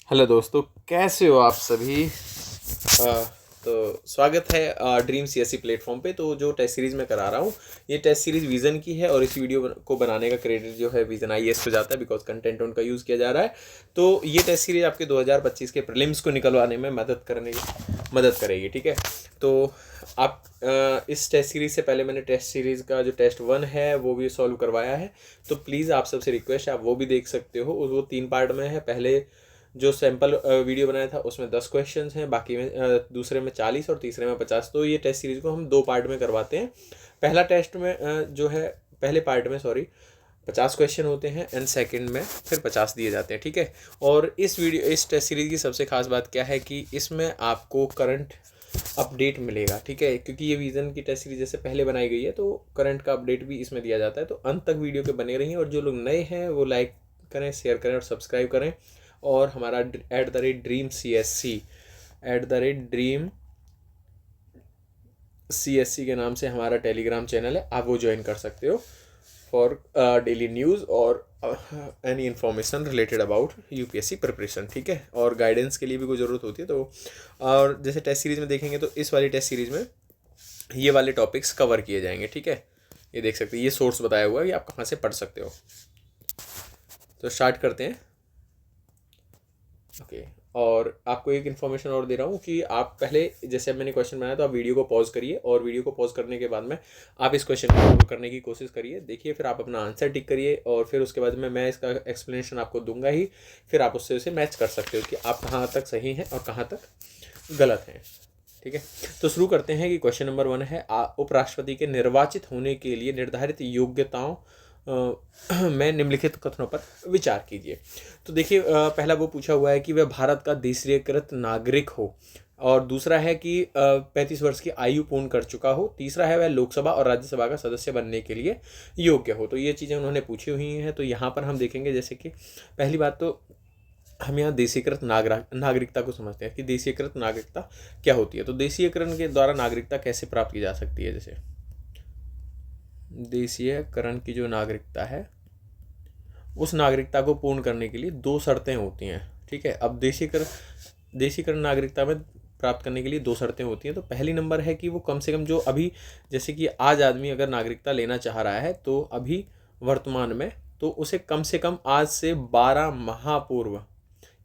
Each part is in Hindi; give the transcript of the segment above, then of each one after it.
हेलो दोस्तों, कैसे हो आप सभी। अ, तो स्वागत है ड्रीम सीएससी प्लेटफॉर्म पे। तो जो टेस्ट सीरीज़ मैं करा रहा हूँ, ये टेस्ट सीरीज़ विज़न की है और इस वीडियो को बनाने का क्रेडिट जो है विज़न आईएएस को जाता है, बिकॉज कंटेंट उनका यूज़ किया जा रहा है। तो ये टेस्ट सीरीज़ आपके 2025 के प्रीलिम्स को निकलवाने में मदद करेगी। ठीक है। तो आप इस टेस्ट सीरीज़ से पहले मैंने टेस्ट सीरीज़ का जो टेस्ट 1 है वो भी सॉल्व करवाया है। तो प्लीज़ आप सबसे रिक्वेस्ट है, आप वो भी देख सकते हो। वो 3 पार्ट में है। पहले जो सैम्पल वीडियो बनाया था उसमें 10 क्वेश्चंस हैं, बाकी में दूसरे में 40 और तीसरे में 50। तो ये टेस्ट सीरीज़ को हम 2 पार्ट में करवाते हैं। पहला टेस्ट में जो है पहले पार्ट में 50 क्वेश्चन होते हैं एंड सेकंड में फिर 50 दिए जाते हैं। ठीक है। और इस टेस्ट सीरीज़ की सबसे खास बात क्या है कि इसमें आपको करंट अपडेट मिलेगा। ठीक है। क्योंकि ये विज़न की टेस्ट सीरीज जैसे पहले बनाई गई है, तो करंट का अपडेट भी इसमें दिया जाता है। तो अंत तक वीडियो के बने रहिए, और जो लोग नए हैं वो लाइक करें, शेयर करें और सब्सक्राइब करें। और हमारा @ड्रीम के नाम से हमारा टेलीग्राम चैनल है, आप वो ज्वाइन कर सकते हो फॉर डेली न्यूज़ और any information related about UPSC preparation. ठीक है। और गाइडेंस के लिए भी कोई ज़रूरत होती है तो, और जैसे टेस्ट सीरीज़ में देखेंगे तो इस वाली टेस्ट सीरीज़ में ये वाले टॉपिक्स कवर किए जाएंगे। ठीक है। ये देख सकते हैं, ये सोर्स बताया हुआ है कि आप कहाँ से पढ़ सकते हो। तो स्टार्ट करते हैं। ओके। और आपको एक इन्फॉर्मेशन और दे रहा हूँ कि आप पहले, जैसे अब मैंने क्वेश्चन बनाया तो आप वीडियो को पॉज करिए, और वीडियो को पॉज करने के बाद में आप इस क्वेश्चन को सॉल्व करने की कोशिश करिए, देखिए, फिर आप अपना आंसर टिक करिए, और फिर उसके बाद में मैं इसका एक्सप्लेनेशन आपको दूंगा ही। फिर आप उससे उसे मैच कर सकते हो कि आप कहाँ तक सही हैं और कहाँ तक गलत हैं। ठीक है। तो शुरू करते हैं कि क्वेश्चन नंबर 1 है, उपराष्ट्रपति के निर्वाचित होने के लिए निर्धारित योग्यताओं में निम्नलिखित कथनों पर विचार कीजिए। तो देखिए, पहला वो पूछा हुआ है कि वह भारत का देशीयकृत नागरिक हो, और दूसरा है कि 35 वर्ष की आयु पूर्ण कर चुका हो, तीसरा है वह लोकसभा और राज्यसभा का सदस्य बनने के लिए योग्य हो। तो ये चीज़ें उन्होंने पूछी हुई हैं। तो यहाँ पर हम देखेंगे, जैसे कि पहली बात तो हम यहाँ देशीयकृत नागरिकता को समझते हैं कि देशीयकृत नागरिकता क्या होती है। तो देशीयकरण के द्वारा नागरिकता कैसे प्राप्त की जा सकती है। जैसे देशीयकरण की जो नागरिकता है, उस नागरिकता को पूर्ण करने के लिए 2 शर्तें होती हैं। ठीक है। अब देशीकरण नागरिकता में प्राप्त करने के लिए 2 शर्तें होती हैं। तो पहली नंबर है कि वो कम से कम जो अभी, जैसे कि आज आदमी अगर नागरिकता लेना चाह रहा है तो अभी वर्तमान में, तो उसे कम से कम आज से 12 माह पूर्व,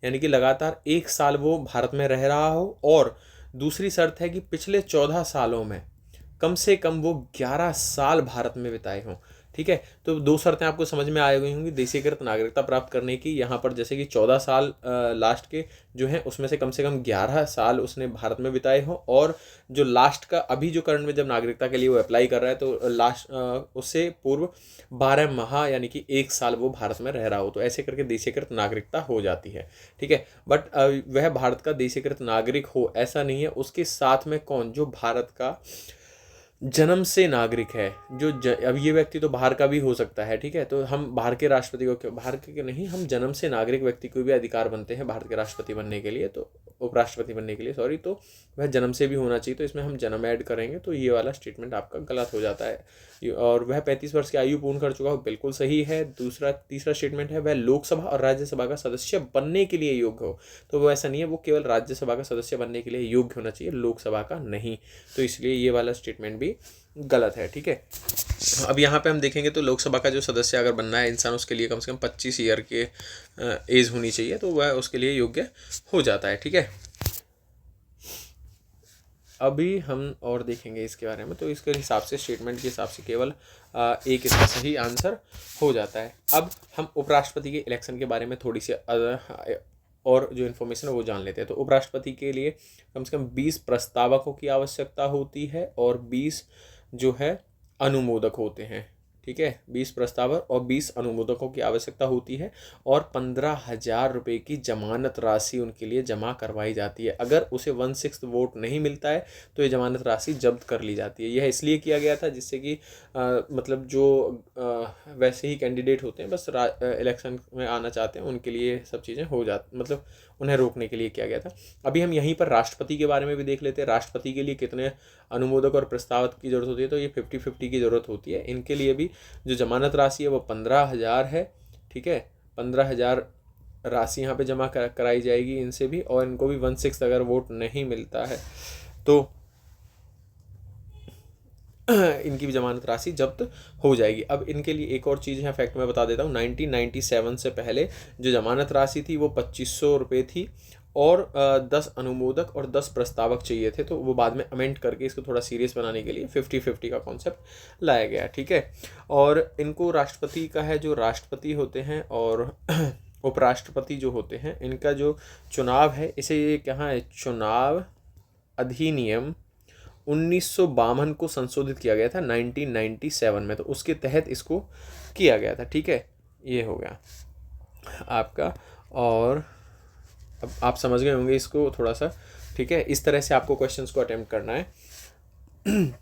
यानी कि लगातार 1 साल वो भारत में रह रहा हो, और दूसरी शर्त है कि पिछले 14 सालों में कम से कम वो 11 साल भारत में बिताए हों। ठीक है। तो 2 शर्तें आपको समझ में आ गई होंगी देशीयकृत नागरिकता प्राप्त करने की। यहाँ पर जैसे कि 14 साल लास्ट के जो हैं, उसमें से कम 11 साल उसने भारत में बिताए हों, और जो लास्ट का अभी जो करंट में जब नागरिकता के लिए वो अप्लाई कर रहा है, तो लास्ट उससे पूर्व 12 माह यानी कि 1 साल वो भारत में रह रहा हो। तो ऐसे करके देशीयकृत नागरिकता हो जाती है। ठीक है। बट वह भारत का देशीयकृत नागरिक हो ऐसा नहीं है, उसके साथ में कौन, जो भारत का जन्म से नागरिक है, अब ये व्यक्ति तो बाहर का भी हो सकता है। ठीक है। तो हम बाहर के राष्ट्रपति को, बाहर के नहीं, हम जन्म से नागरिक व्यक्ति को भी अधिकार बनते हैं भारत के राष्ट्रपति बनने के लिए, तो उपराष्ट्रपति बनने के लिए, सॉरी। तो वह जन्म से भी होना चाहिए, तो इसमें हम जन्म ऐड करेंगे, तो ये वाला स्टेटमेंट आपका गलत हो जाता है। और वह 35 वर्ष की आयु पूर्ण कर चुका हो, बिल्कुल सही है। तीसरा स्टेटमेंट है, वह लोकसभा और राज्यसभा का सदस्य बनने के लिए योग्य हो। तो वो ऐसा नहीं है, वो केवल राज्यसभा का सदस्य बनने के लिए योग्य होना चाहिए, लोकसभा का नहीं। तो इसलिए ये वाला स्टेटमेंट भी गलत है। ठीक है। अब यहाँ पे हम देखेंगे तो लोकसभा का जो सदस्य अगर बनना है इंसान, उसके लिए कम से कम 25 ईयर के एज होनी चाहिए, तो वह उसके लिए योग्य हो जाता है। ठीक है। अभी हम और देखेंगे इसके बारे में, तो इसके हिसाब से, स्टेटमेंट के हिसाब से केवल एक इसका सही आंसर हो जाता है। अब हम उपराष्ट्रपति के इलेक्शन के बारे में थोड़ी सी और जो इन्फॉर्मेशन है वो जान लेते हैं। तो उपराष्ट्रपति के लिए कम से कम 20 प्रस्तावकों की आवश्यकता होती है, और 20 जो है अनुमोदक होते हैं। ठीक है। 20 प्रस्तावक और 20 अनुमोदकों की आवश्यकता होती है, और 15,000 रुपये की जमानत राशि उनके लिए जमा करवाई जाती है। अगर उसे 1/6 वोट नहीं मिलता है तो ये जमानत राशि जब्त कर ली जाती है। यह इसलिए किया गया था जिससे कि मतलब जो वैसे ही कैंडिडेट होते हैं, बस इलेक्शन में आना चाहते हैं, उनके लिए सब चीज़ें हो जाती, मतलब उन्हें रोकने के लिए किया गया था। अभी हम यहीं पर राष्ट्रपति के बारे में भी देख लेते हैं। राष्ट्रपति के लिए कितने अनुमोदक और प्रस्तावक की जरूरत होती है। तो ये 50-50 की ज़रूरत होती है। इनके लिए भी जो जमानत राशि है वो 15,000 है। ठीक है। 15,000 राशि यहाँ पे जमा कराई जाएगी इनसे भी, और इनको भी 1/6 अगर वोट नहीं मिलता है तो इनकी भी जमानत राशि जब्त हो जाएगी। अब इनके लिए एक और चीज़ है, फैक्ट मैं बता देता हूँ। 1997 से पहले जो जमानत राशि थी वो 2500 रुपये थी, और 10 अनुमोदक और 10 प्रस्तावक चाहिए थे, तो वो बाद में अमेंड करके इसको थोड़ा सीरियस बनाने के लिए 50-50 का कॉन्सेप्ट लाया गया, ठीक है। और इनको राष्ट्रपति का है, जो राष्ट्रपति होते हैं और उपराष्ट्रपति जो होते हैं, इनका जो चुनाव है, इसे ये कहाँ है, चुनाव अधिनियम 1952 को संशोधित किया गया था 1997 में, तो उसके तहत इसको किया गया था, ठीक है। ये हो गया आपका, और अब आप समझ गए होंगे इसको थोड़ा सा, ठीक है। इस तरह से आपको क्वेश्चंस को अटेम्प्ट करना है।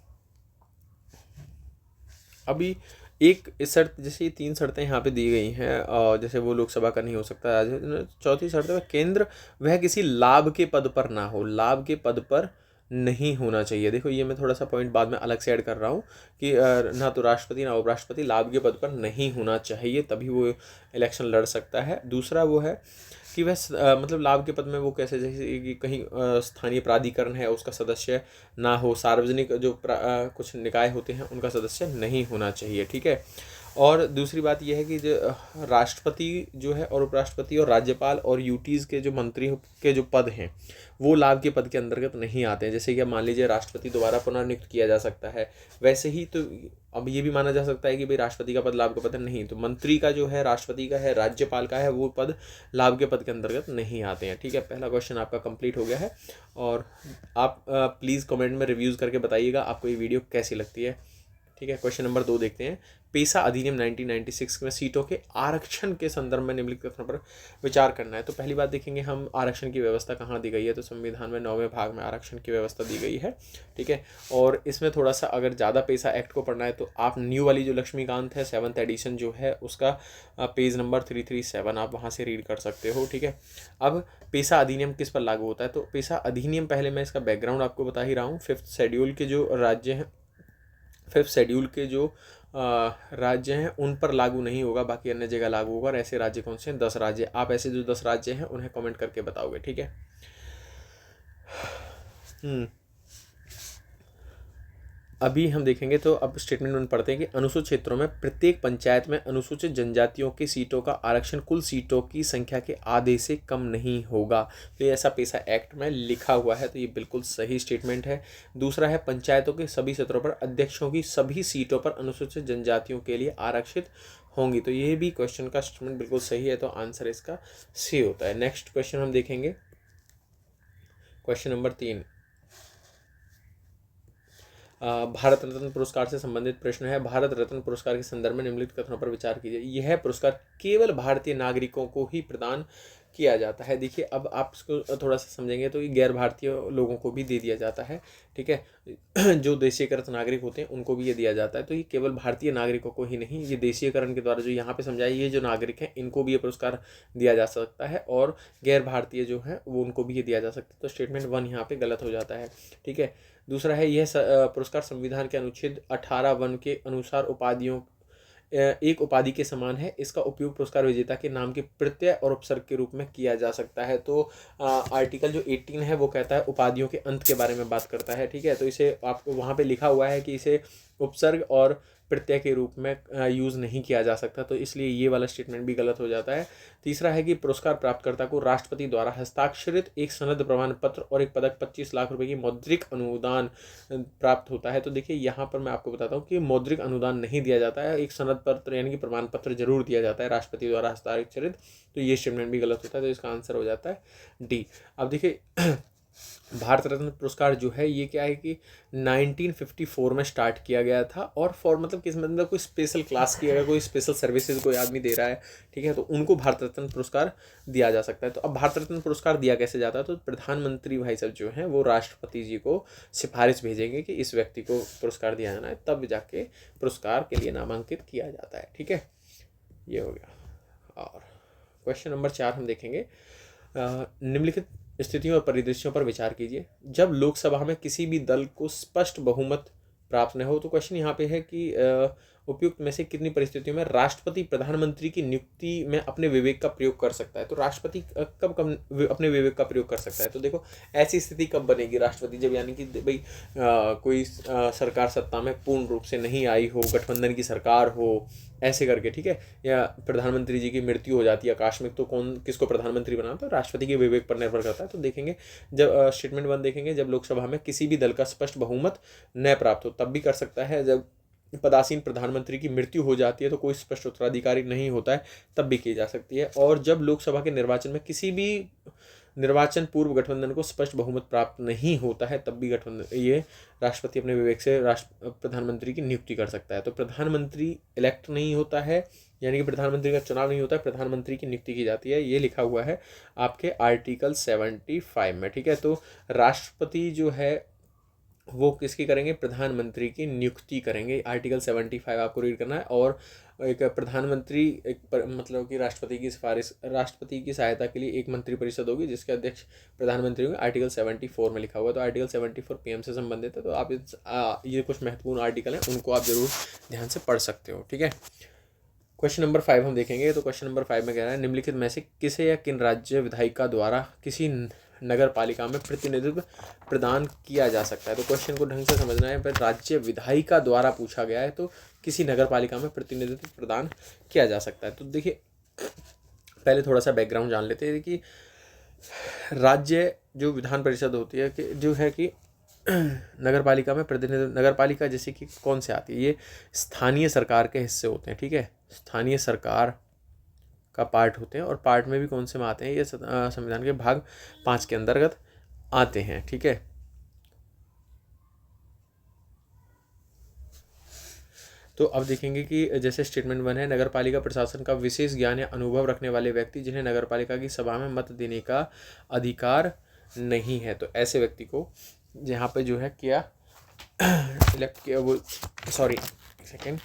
अभी एक इस शर्त, जैसे ये 3 शर्तें यहाँ पे दी गई हैं, और जैसे वो लोकसभा का नहीं हो सकता, चौथी शर्त है केंद्र वह किसी लाभ के पद पर ना हो, लाभ के पद पर नहीं होना चाहिए। देखो ये मैं थोड़ा सा पॉइंट बाद में अलग से ऐड कर रहा हूँ कि ना तो राष्ट्रपति ना उपराष्ट्रपति लाभ के पद पर नहीं होना चाहिए, तभी वो इलेक्शन लड़ सकता है। दूसरा वो है कि वह मतलब लाभ के पद में वो कैसे, जैसे कि कहीं स्थानीय प्राधिकरण है उसका सदस्य ना हो, सार्वजनिक जो कुछ निकाय होते हैं उनका सदस्य नहीं होना चाहिए, ठीक है। और दूसरी बात यह है कि जो राष्ट्रपति जो है और उपराष्ट्रपति और राज्यपाल और यूटीज़ के जो मंत्री के जो पद हैं वो लाभ के पद के अंतर्गत नहीं आते हैं। जैसे कि अब मान लीजिए राष्ट्रपति दोबारा पुनर्नियुक्त किया जा सकता है, वैसे ही तो अब ये भी माना जा सकता है कि भाई राष्ट्रपति का पद लाभ का पद नहीं, तो मंत्री का जो है, राष्ट्रपति का है, राज्यपाल का है, वो पद लाभ के पद के अंतर्गत नहीं आते हैं, ठीक है। पहला क्वेश्चन आपका कंप्लीट हो गया है, और आप प्लीज़ कमेंट में रिव्यूज़ करके बताइएगा आपको ये वीडियो कैसी लगती है, ठीक है। क्वेश्चन नंबर 2 देखते हैं। पेशा अधिनियम 1996 में सीटों के आरक्षण के संदर्भ में निम्नलिखित कथनों पर विचार करना है। तो पहली बात देखेंगे हम, आरक्षण की व्यवस्था कहाँ दी गई है, तो संविधान में 9वें भाग में आरक्षण की व्यवस्था दी गई है, ठीक है। और इसमें थोड़ा सा अगर ज़्यादा पेशा एक्ट को पढ़ना है तो आप न्यू वाली जो लक्ष्मीकांत है 7th एडिशन जो है उसका पेज नंबर 337 आप वहाँ से रीड कर सकते हो, ठीक है। अब पेशा अधिनियम किस पर लागू होता है, तो पेशा अधिनियम, पहले मैं इसका बैकग्राउंड आपको बता ही रहा हूँ। 5th शेड्यूल के जो राज्य हैं, 5th शेड्यूल के जो राज्य हैं उन पर लागू नहीं होगा, बाकी अन्य जगह लागू होगा। और ऐसे राज्य कौन से हैं, 10 राज्य। आप ऐसे जो 10 राज्य हैं उन्हें कमेंट करके बताओगे, ठीक है। अभी हम देखेंगे, तो अब स्टेटमेंट में पढ़ते हैं कि अनुसूचित क्षेत्रों में प्रत्येक पंचायत में अनुसूचित जनजातियों की सीटों का आरक्षण कुल सीटों की संख्या के आधे से कम नहीं होगा। तो ये ऐसा पेशा एक्ट में लिखा हुआ है, तो ये बिल्कुल सही स्टेटमेंट है। दूसरा है पंचायतों के सभी सत्रों पर अध्यक्षों की सभी सीटों पर अनुसूचित जनजातियों के लिए आरक्षित होंगी। तो ये भी क्वेश्चन का स्टेटमेंट बिल्कुल सही है, तो आंसर इसका सी होता है। नेक्स्ट क्वेश्चन हम देखेंगे, क्वेश्चन नंबर 3 भारत रत्न पुरस्कार से संबंधित प्रश्न है। भारत रत्न पुरस्कार के संदर्भ में निम्नलिखित कथनों पर विचार कीजिए। यह पुरस्कार केवल भारतीय नागरिकों को ही प्रदान किया जाता है। देखिए अब आप इसको थोड़ा सा समझेंगे तो ये गैर भारतीय लोगों को भी दे दिया जाता है, ठीक है। जो देशीयकृत नागरिक होते हैं उनको भी ये दिया जाता है। तो ये केवल भारतीय नागरिकों को ही नहीं, ये देशीयकरण के द्वारा जो यहाँ पे समझाया, ये जो नागरिक हैं इनको भी ये पुरस्कार दिया जा सकता है, और गैर भारतीय जो है वो उनको भी ये दिया जा सकता है। तो स्टेटमेंट 1 यहाँ पे गलत हो जाता है, ठीक है। दूसरा है, यह पुरस्कार संविधान के अनुच्छेद 18(1) के अनुसार उपाधियों एक उपाधि के समान है। इसका उपयोग पुरस्कार विजेता के नाम के प्रत्यय और उपसर्ग के रूप में किया जा सकता है। तो आर्टिकल जो 18 है वो कहता है उपाधियों के अंत के बारे में बात करता है, ठीक है। तो इसे आपको वहाँ पे लिखा हुआ है कि इसे उपसर्ग और प्रत्यय के रूप में यूज़ नहीं किया जा सकता, तो इसलिए ये वाला स्टेटमेंट भी गलत हो जाता है। तीसरा है कि पुरस्कार प्राप्तकर्ता को राष्ट्रपति द्वारा हस्ताक्षरित एक सनद प्रमाण पत्र और एक पदक 25 लाख रुपए की मौद्रिक अनुदान प्राप्त होता है। तो देखिए यहाँ पर मैं आपको बताता हूँ कि मौद्रिक अनुदान नहीं दिया जाता है, एक सनद पत्र यानी कि प्रमाण पत्र जरूर दिया जाता है राष्ट्रपति द्वारा हस्ताक्षरित। तो ये स्टेटमेंट भी गलत होता है, तो इसका आंसर हो जाता है डी। अब देखिए भारत रत्न पुरस्कार जो है ये क्या है कि 1954 में स्टार्ट किया गया था, और फॉर मतलब किस मतलब कोई स्पेशल क्लास की अगर कोई स्पेशल सर्विसेज कोई आदमी दे रहा है, ठीक है, तो उनको भारत रत्न पुरस्कार दिया जा सकता है। तो अब भारत रत्न पुरस्कार दिया कैसे जाता है, तो प्रधानमंत्री भाई साहब जो हैं वो राष्ट्रपति जी को सिफारिश भेजेंगे कि इस व्यक्ति को पुरस्कार दिया जाना है, तब जाके पुरस्कार के लिए नामांकित किया जाता है, ठीक है। ये हो गया। और क्वेश्चन नंबर 4 हम देखेंगे, निम्नलिखित स्थितियों और परिदृश्यों पर विचार कीजिए। जब लोकसभा में किसी भी दल को स्पष्ट बहुमत प्राप्त न हो, तो क्वेश्चन यहाँ पे है कि उपयुक्त में से कितनी परिस्थितियों में राष्ट्रपति प्रधानमंत्री की नियुक्ति में अपने विवेक का प्रयोग कर सकता है। तो राष्ट्रपति कब कब अपने विवेक का प्रयोग कर सकता है, तो देखो ऐसी स्थिति कब बनेगी राष्ट्रपति, जब यानी कि भाई कोई सरकार सत्ता में पूर्ण रूप से नहीं आई हो, गठबंधन की सरकार हो, ऐसे करके, ठीक है, या प्रधानमंत्री जी की मृत्यु हो जाती है आकस्मिक, तो कौन किसको प्रधानमंत्री बनाता है, राष्ट्रपति के विवेक पर निर्भर करता है। तो देखेंगे जब स्टेटमेंट 1 देखेंगे, जब लोकसभा में किसी भी दल का स्पष्ट बहुमत न प्राप्त हो तब भी कर सकता है। जब पदासीन प्रधानमंत्री की मृत्यु हो जाती है तो कोई स्पष्ट उत्तराधिकारी नहीं होता है तब भी की जा सकती है। और जब लोकसभा के निर्वाचन में किसी भी निर्वाचन पूर्व गठबंधन को स्पष्ट बहुमत प्राप्त नहीं होता है तब भी गठबंधन ये राष्ट्रपति अपने विवेक से प्रधानमंत्री की नियुक्ति कर सकता है। तो प्रधानमंत्री इलेक्ट नहीं होता है, यानी कि प्रधानमंत्री का चुनाव नहीं होता है, प्रधानमंत्री की नियुक्ति की जाती है। ये लिखा हुआ है आपके आर्टिकल 75 में, ठीक है। तो राष्ट्रपति जो है वो किसकी करेंगे, प्रधानमंत्री की नियुक्ति करेंगे। आर्टिकल 75 आपको रीड करना है। और एक प्रधानमंत्री मतलब कि राष्ट्रपति की सिफारिश, राष्ट्रपति की सहायता के लिए एक मंत्रिपरिषद होगी जिसके अध्यक्ष प्रधानमंत्री होंगे। आर्टिकल 74 में लिखा हुआ है। तो आर्टिकल 74 पीएम से संबंधित है। तो आप ये कुछ महत्वपूर्ण आर्टिकल हैं, उनको आप जरूर ध्यान से पढ़ सकते हो, ठीक है। क्वेश्चन नंबर 5 हम देखेंगे। तो क्वेश्चन नंबर 5 में कह रहा है, निम्नलिखित में से किसे या किन राज्य विधायिका द्वारा किसी नगर पालिका में प्रतिनिधित्व प्रदान किया जा सकता है। तो क्वेश्चन को ढंग से समझना है, पर राज्य विधायिका द्वारा पूछा गया है, तो किसी नगर पालिका में प्रतिनिधित्व प्रदान किया जा सकता है। तो देखिए पहले थोड़ा सा बैकग्राउंड जान लेते हैं कि राज्य जो विधान परिषद होती है कि जो है कि नगर पालिका में प्रतिनिधित्व, नगर पालिका जैसे कि कौन से आती है, ये स्थानीय सरकार के हिस्से होते हैं, ठीक है, स्थानीय सरकार का पार्ट होते हैं। और पार्ट में भी कौन से में आते हैं, ये संविधान के भाग 5 के अंतर्गत आते हैं, ठीक है। तो अब देखेंगे कि जैसे स्टेटमेंट 1 है, नगर पालिका प्रशासन का विशेष ज्ञान या अनुभव रखने वाले व्यक्ति जिन्हें नगर पालिका की सभा में मत देने का अधिकार नहीं है। तो ऐसे व्यक्ति को यहाँ पे जो है किया इलेक्ट किया, वो सॉरी सेकेंड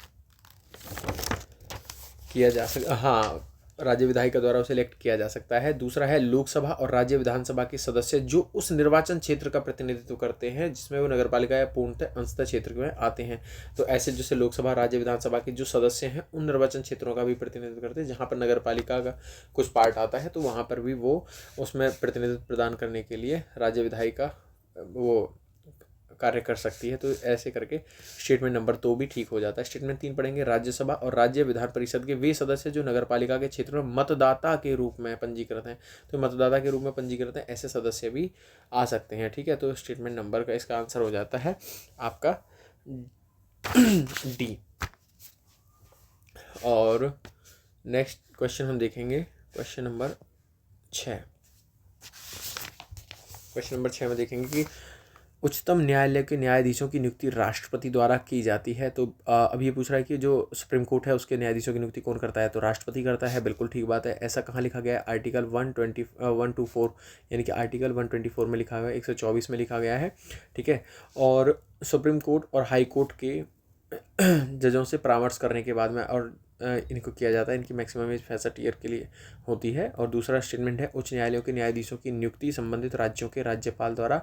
किया जा सकता, हाँ, राज्य विधायिका द्वारा उसे इलेक्ट किया जा सकता है। दूसरा है लोकसभा और राज्य विधानसभा के सदस्य जो उस निर्वाचन क्षेत्र का प्रतिनिधित्व करते हैं जिसमें वो नगरपालिका या पूर्णतः अंशतः क्षेत्र में आते हैं। तो ऐसे जैसे लोकसभा राज्य विधानसभा के जो सदस्य हैं उन निर्वाचन क्षेत्रों का भी प्रतिनिधित्व करते हैं। जहाँ पर नगरपालिका का कुछ पार्ट आता है तो वहाँ पर भी वो उसमें प्रतिनिधित्व प्रदान करने के लिए राज्य विधायिका वो कार्य कर सकती है। तो ऐसे करके स्टेटमेंट नंबर 2 भी ठीक हो जाता है। स्टेटमेंट 3 पढ़ेंगे, राज्यसभा और राज्य विधान परिषद के वे सदस्य जो नगरपालिका के क्षेत्र में मतदाता के रूप में पंजीकृत हैं। तो मतदाता के रूप में पंजीकृत हैं ऐसे सदस्य भी आ सकते हैं, ठीक है। तो स्टेटमेंट नंबर का इसका आंसर हो जाता है आपका डी। और नेक्स्ट क्वेश्चन हम देखेंगे क्वेश्चन नंबर 6। क्वेश्चन नंबर 6 में देखेंगे कि उच्चतम न्यायालय के न्यायाधीशों की नियुक्ति राष्ट्रपति द्वारा की जाती है। तो अब ये पूछ रहा है कि जो सुप्रीम कोर्ट है उसके न्यायाधीशों की नियुक्ति कौन करता है, तो राष्ट्रपति करता है। बिल्कुल ठीक बात है। ऐसा कहाँ लिखा गया है, आर्टिकल 124 यानी कि आर्टिकल 124 में लिखा हुआ है, 124 में लिखा गया है, ठीक है। और सुप्रीम कोर्ट और हाई कोर्ट के जजों से परामर्श करने के बाद में और इनको किया जाता है। इनकी मैक्सिमम एज 65 ईयर के लिए होती है। और दूसरा स्टेटमेंट है, उच्च न्यायालयों के न्यायाधीशों की नियुक्ति संबंधित राज्यों के राज्यपाल द्वारा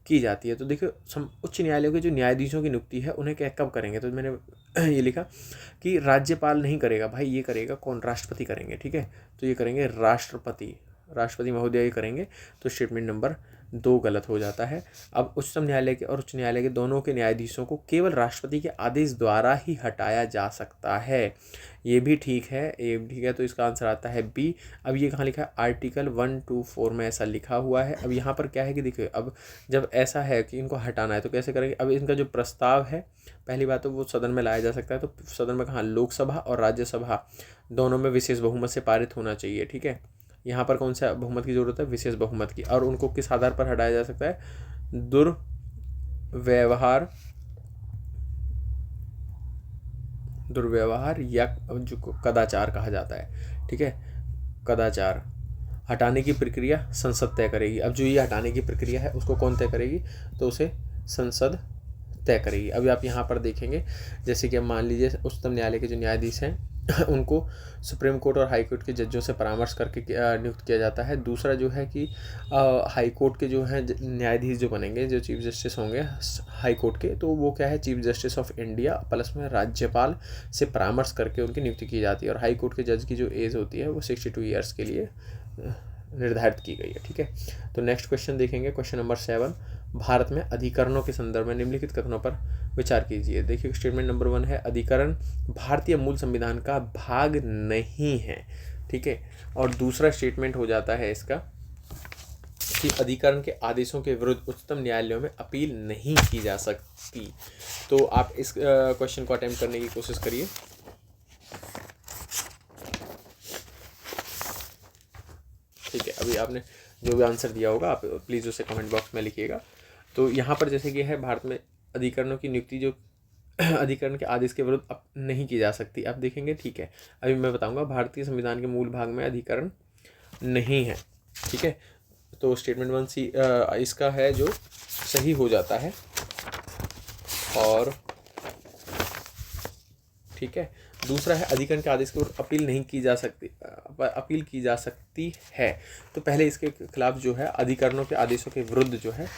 की जाती है। तो देखिए उच्च न्यायालयों के जो न्यायाधीशों की नियुक्ति है उन्हें क्या कब करेंगे, तो मैंने ये लिखा कि राज्यपाल नहीं करेगा भाई, ये करेगा कौन, राष्ट्रपति करेंगे, ठीक है। तो ये करेंगे राष्ट्रपति महोदय ये करेंगे। तो स्टेटमेंट नंबर 2 गलत हो जाता है। अब उच्चतम न्यायालय के और उच्च न्यायालय के दोनों के न्यायाधीशों को केवल राष्ट्रपति के आदेश द्वारा ही हटाया जा सकता है। ये भी ठीक है, ये भी ठीक है। तो इसका आंसर आता है बी। अब ये कहाँ लिखा है, आर्टिकल 124 में ऐसा लिखा हुआ है। अब यहाँ पर क्या है कि देखिए, अब जब ऐसा है कि इनको हटाना है तो कैसे करेंगे। अब इनका जो प्रस्ताव है, पहली बात तो वो सदन में लाया जा सकता है। तो सदन में कहाँ, लोकसभा और राज्यसभा दोनों में विशेष बहुमत से पारित होना चाहिए, ठीक है। यहाँ पर कौन सा बहुमत की जरूरत है, विशेष बहुमत की। और उनको किस आधार पर हटाया जा सकता है, दुर्व्यवहार या जो कदाचार कहा जाता है, ठीक है। कदाचार हटाने की प्रक्रिया संसद तय करेगी। अब जो ये हटाने की प्रक्रिया है उसको कौन तय करेगी, तो उसे संसद तय करेगी। अभी आप यहाँ पर देखेंगे जैसे कि अब मान लीजिए उच्चतम न्यायालय के जो न्यायाधीश हैं उनको सुप्रीम कोर्ट और हाई कोर्ट के जजों से परामर्श करके नियुक्त किया जाता है। दूसरा जो है कि हाई कोर्ट के जो हैं न्यायाधीश जो बनेंगे, जो चीफ जस्टिस होंगे हाई कोर्ट के, तो वो क्या है, chief justice of India plus में राज्यपाल से परामर्श करके उनकी नियुक्ति की जाती है। और हाई कोर्ट के जज की जो एज होती है वो 62 ईयर्स के लिए निर्धारित की गई है। ठीक है, तो नेक्स्ट क्वेश्चन देखेंगे, क्वेश्चन नंबर 7, भारत में अधिकरणों के संदर्भ में निम्नलिखित कथनों पर विचार कीजिए। देखिए स्टेटमेंट नंबर 1 है, अधिकरण भारतीय मूल संविधान का भाग नहीं है। ठीक है, और दूसरा स्टेटमेंट हो जाता है इसका कि अधिकरण के आदेशों के विरुद्ध उच्चतम न्यायालयों में अपील नहीं की जा सकती। तो आप इस क्वेश्चन को अटेम्प्ट करने की कोशिश करिए। ठीक है, अभी आपने जो भी आंसर दिया होगा आप प्लीज़ उसे कमेंट बॉक्स में लिखिएगा। तो यहाँ पर जैसे कि है, भारत में अधिकरणों की नियुक्ति जो अधिकरण के आदेश के विरुद्ध अब नहीं की जा सकती। आप देखेंगे, ठीक है, अभी मैं बताऊंगा, भारतीय संविधान के मूल भाग में अधिकरण नहीं है। ठीक है, तो स्टेटमेंट 1 सी इसका है जो सही हो जाता है। और ठीक है, दूसरा है, अधिकरण के आदेश के विरुद्ध अपील नहीं की जा सकती, अपील की जा सकती है। तो पहले इसके खिलाफ जो है अधिकरणों के आदेशों के विरुद्ध जो है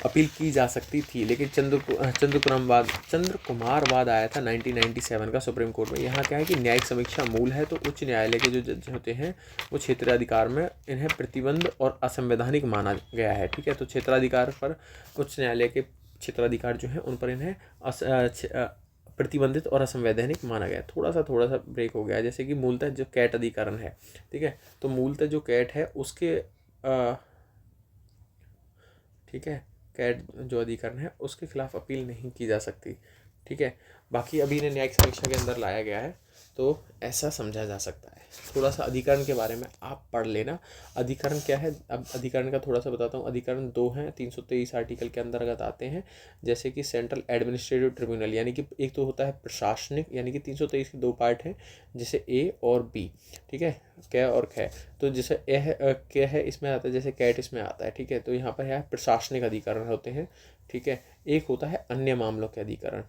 अपील की जा सकती थी, लेकिन चंद्र कुमारवाद आया था 1997 का सुप्रीम कोर्ट में। यहाँ क्या है कि न्यायिक समीक्षा मूल है, तो उच्च न्यायालय के जो जज होते हैं वो क्षेत्राधिकार में इन्हें प्रतिबंध और असंवैधानिक माना गया है। ठीक है, तो क्षेत्राधिकार पर उच्च न्यायालय के क्षेत्राधिकार जो है उन पर इन्हें प्रतिबंधित और असंवैधानिक माना गया। थोड़ा सा ब्रेक हो गया, जैसे कि मूलतः जो कैट अधिकरण है, ठीक है, तो मूलतः जो कैट है उसके ठीक है, कैट जो अधिकरण है उसके खिलाफ अपील नहीं की जा सकती। ठीक है, बाकी अभी इन्हें न्यायिक समीक्षा के अंदर लाया गया है, तो ऐसा समझा जा सकता है। थोड़ा सा अधिकरण के बारे में आप पढ़ लेना। अधिकरण क्या है, अब अधिकरण का थोड़ा सा बताता हूँ। अधिकरण 2 हैं, 323 आर्टिकल के अंतर्गत आते हैं, जैसे कि सेंट्रल एडमिनिस्ट्रेटिव ट्रिब्यूनल, यानी कि एक तो होता है प्रशासनिक, यानी कि 323 के 2 पार्ट हैं, जैसे ए और बी। ठीक है, कै और ख। तो जैसे क्या है इसमें आता है, जैसे कैट इसमें आता है। ठीक है, तो यहाँ पर है प्रशासनिक अधिकरण होते हैं। ठीक है, एक होता है अन्य मामलों के अधिकरण।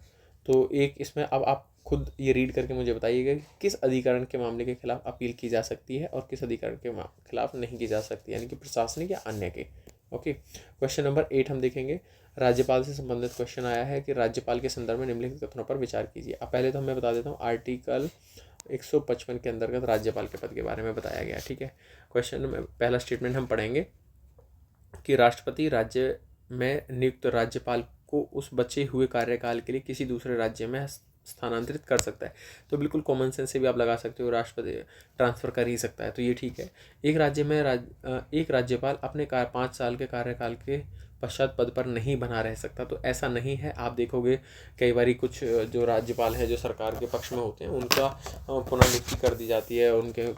तो एक इसमें, अब आप खुद ये रीड करके मुझे बताइएगा कि किस अधिकरण के मामले के खिलाफ अपील की जा सकती है और किस अधिकरण के खिलाफ नहीं की जा सकती, यानी कि प्रशासनिक या अन्य के। ओके, क्वेश्चन नंबर 8 हम देखेंगे। राज्यपाल से संबंधित क्वेश्चन आया है कि राज्यपाल के संदर्भ में निम्नलिखित कथनों पर विचार कीजिए। अब पहले तो मैं बता देता हूँ, आर्टिकल 155 के अंतर्गत राज्यपाल के पद के बारे में बताया गया। ठीक है, क्वेश्चन में पहला स्टेटमेंट हम पढ़ेंगे कि राष्ट्रपति राज्य में नियुक्त राज्यपाल को उस बचे हुए कार्यकाल के लिए किसी दूसरे राज्य में स्थानांतरित कर सकता है। तो बिल्कुल कॉमन सेंस से भी आप लगा सकते हो, राष्ट्रपति ट्रांसफ़र कर ही सकता है, तो ये ठीक है। एक राज्य में एक राज्यपाल अपने 5 साल के कार्यकाल के पश्चात पद पर नहीं बना रह सकता, तो ऐसा नहीं है। आप देखोगे कई बार कुछ जो राज्यपाल हैं जो सरकार के पक्ष में होते हैं उनका पुनर्नियुक्ति कर दी जाती है, उनके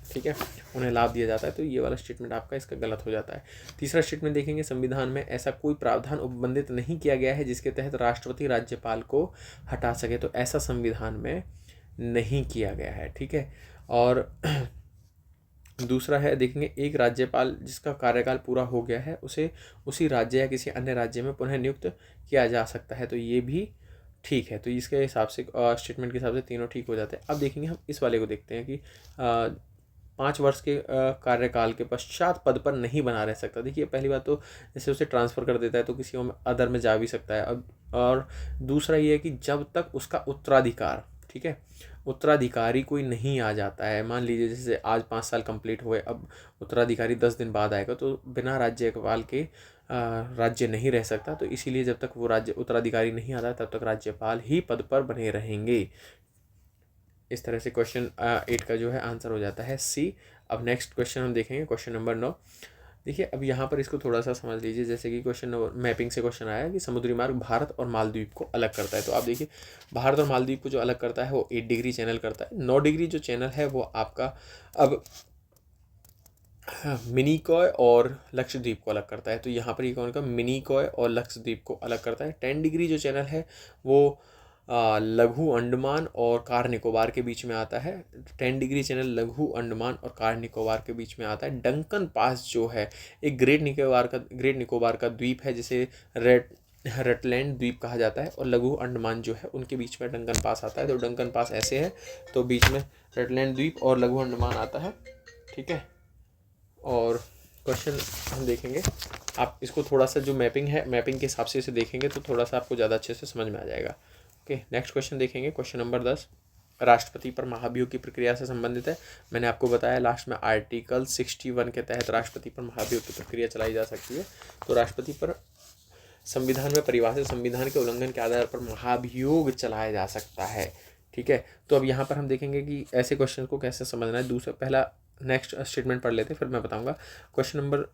ठीक है, उन्हें लाभ दिया जाता है, तो ये वाला स्टेटमेंट आपका इसका गलत हो जाता है। तीसरा स्टेटमेंट देखेंगे, संविधान में ऐसा कोई प्रावधान उपबंधित नहीं किया गया है जिसके तहत राष्ट्रपति राज्यपाल को हटा सके, तो ऐसा संविधान में नहीं किया गया है। ठीक है, और दूसरा है, देखेंगे, एक राज्यपाल जिसका कार्यकाल पूरा हो गया है उसे उसी राज्य या किसी अन्य राज्य में पुनः नियुक्त किया जा सकता है, तो ये भी ठीक है। तो इसके हिसाब से स्टेटमेंट के हिसाब से तीनों ठीक हो जाते हैं। अब देखेंगे हम इस वाले को देखते हैं कि 5 वर्ष के कार्यकाल के पश्चात पद पर नहीं बना रह सकता। देखिए पहली बात तो जैसे उसे ट्रांसफ़र कर देता है तो किसी अदर में जा भी सकता है। अब और दूसरा ये है कि जब तक उसका उत्तराधिकार, ठीक है, उत्तराधिकारी कोई नहीं आ जाता है, मान लीजिए जैसे आज 5 साल कंप्लीट हुए, अब उत्तराधिकारी 10 दिन बाद आएगा, तो बिना राज्यपाल के राज्य नहीं रह सकता, तो इसीलिए जब तक वो राज्य उत्तराधिकारी नहीं आता तब तक राज्यपाल ही पद पर बने रहेंगे। इस तरह से क्वेश्चन 8 का जो है आंसर हो जाता है सी। अब नेक्स्ट क्वेश्चन हम देखेंगे, क्वेश्चन नंबर 9। देखिए अब यहाँ पर इसको थोड़ा सा समझ लीजिए, जैसे कि क्वेश्चन नंबर मैपिंग से क्वेश्चन आया कि समुद्री मार्ग भारत और मालदीव को अलग करता है। तो आप देखिए भारत और मालदीव को जो अलग करता है वो 8 डिग्री चैनल करता है। 9 डिग्री जो चैनल है वो आपका अब मिनिकॉय और लक्षद्वीप को अलग करता है। तो यहाँ पर ये कौन का मिनिकॉय और लक्षद्वीप को अलग करता है। 10 डिग्री जो चैनल है वो लघु अंडमान और कार निकोबार के बीच में आता है। 10 डिग्री चैनल लघु अंडमान और कार निकोबार के बीच में आता है। डंकन पास जो है एक ग्रेट निकोबार का द्वीप है, जिसे रेड रटलैंड द्वीप कहा जाता है, और लघु अंडमान जो है उनके बीच में डंकन पास आता है। तो डंकन पास ऐसे है, तो बीच में रटलैंड द्वीप और लघु अंडमान आता है, ठीक है। और क्वेश्चन हम देखेंगे, आप इसको थोड़ा सा जो मैपिंग है, मैपिंग के हिसाब से इसे देखेंगे तो थोड़ा सा आपको ज़्यादा अच्छे से समझ में आ जाएगा। ओके, नेक्स्ट क्वेश्चन देखेंगे, क्वेश्चन नंबर 10 राष्ट्रपति पर महाभियोग की प्रक्रिया से संबंधित है। मैंने आपको बताया लास्ट में आर्टिकल 61 के तहत राष्ट्रपति पर महाभियोग की प्रक्रिया चलाई जा सकती है। तो राष्ट्रपति पर संविधान में परिभाषित संविधान के उल्लंघन के आधार पर महाभियोग चलाया जा सकता है, ठीक है। तो अब यहाँ पर हम देखेंगे कि ऐसे क्वेश्चन को कैसे समझना है। दूसरा पहला नेक्स्ट स्टेटमेंट पढ़ लेते हैं, फिर मैं बताऊंगा। क्वेश्चन नंबर